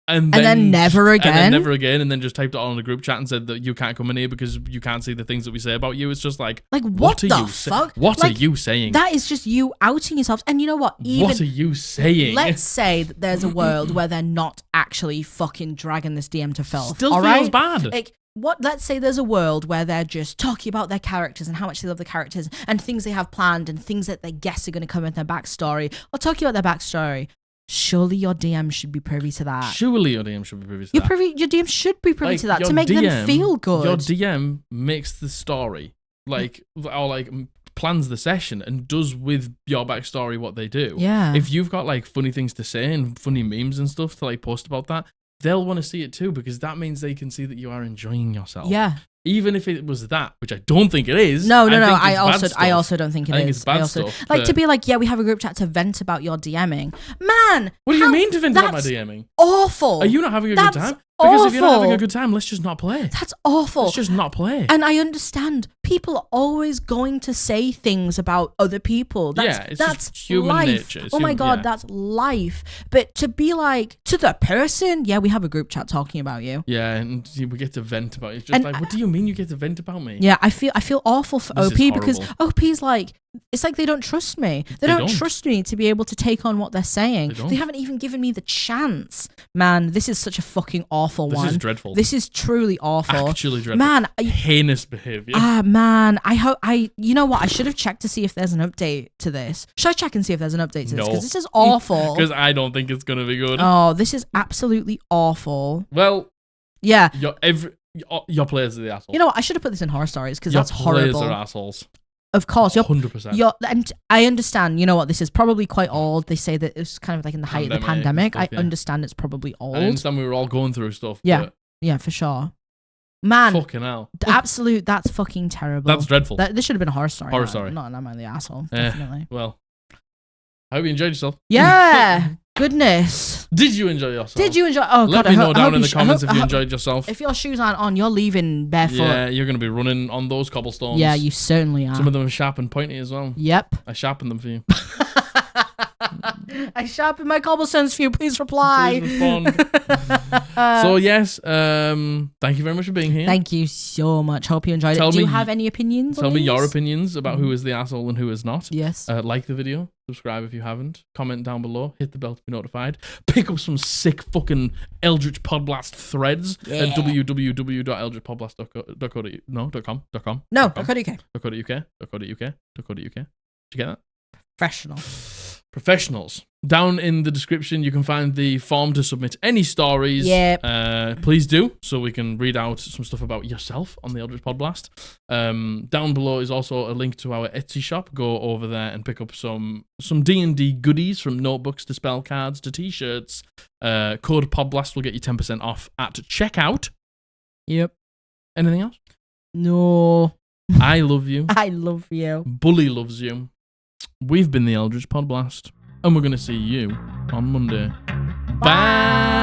And then never again. And then just typed it all in a group chat and said that you can't come in here because you can't see the things that we say about you. It's just like what the fuck? What are you saying? That is just you outing yourself. And you know what? What are you saying? Let's say that there's a world where they're not actually fucking dragging this DM to filth. Still feels bad. Like, let's say there's a world where they're just talking about their characters and how much they love the characters and things they have planned and things that they guess are going to come in their backstory or talking about their backstory. Surely your DM should be privy to that. Your DM should be privy to that. Your DM should be privy to that to make them feel good. Your DM makes the story, plans the session and does with your backstory what they do. Yeah. If you've got like funny things to say and funny memes and stuff to like post about that, they'll want to see it too because that means they can see that you are enjoying yourself. Yeah. Even if it was that, which I don't think it is. No. I also don't think it is. I think it's bad stuff. Like to be like, we have a group chat to vent about your DMing. Man, what do you mean to vent about my DMing? Awful. Are you not having a good time? Because if you're not having a good time, let's just not play. That's awful. Let's just not play. And I understand people are always going to say things about other people. That's just human life. nature. Oh my God, that's life. But to be like, to the person, we have a group chat talking about you. Yeah, and we get to vent about it. It's just like, what do you mean you get to vent about me? Yeah, I feel awful for OP because OP's like, it's like they don't trust me. They don't trust me to be able to take on what they're saying. They haven't even given me the chance. Man, this is such a fucking awful one. This is dreadful. This is truly awful. Actually dreadful. Man, heinous behavior. Man, you know what? I should have checked to see if there's an update to this. Should I check and see if there's an update to this? Because this is awful. Because I don't think it's going to be good. Oh, this is absolutely awful. Well, yeah. Your players are the assholes. You know what? I should have put this in horror stories because that's horrible. Your players are assholes. Of course, 100%. And I understand. You know what? This is probably quite old. They say that it's kind of like in the height of the pandemic. Stuff, I understand it's probably old. I understand we were all going through stuff. Yeah, for sure. Man, fucking hell. That's fucking terrible. That's dreadful. This should have been a horror story. Horror story. Not am I the asshole? Definitely. Well, I hope you enjoyed yourself. Yeah. Goodness. Did you enjoy yourself? Oh, Let God. me know down in the comments if you enjoyed yourself. If your shoes aren't on, you're leaving barefoot. Yeah, you're going to be running on those cobblestones. Yeah, you certainly are. Some of them are sharp and pointy as well. Yep. I sharpened them for you. I sharpened my cobblestones for you. Please reply. Please respond. So, yes, thank you very much for being here. Thank you so much. Hope you enjoyed it. Do you have any opinions? Tell me your opinions about who is the asshole and who is not. Yes. Like the video. Subscribe if you haven't. Comment down below. Hit the bell to be notified. Pick up some sick fucking Eldritch Podblast threads at www.eldritchpodblast.com. No, .co.uk. .co.uk. Did you get that? Professional. professionals. Down in the description, you can find the form to submit any stories. Yep. Please do, so we can read out some stuff about yourself on the Eldritch Podblast. Down below is also a link to our Etsy shop. Go over there and pick up some D&D goodies, from notebooks to spell cards to t-shirts. Code Podblast will get you 10% off at checkout. Yep. Anything else? No. I love you. I love you. Bully loves you. We've been the Eldritch Podblast, and we're going to see you on Monday. Bye.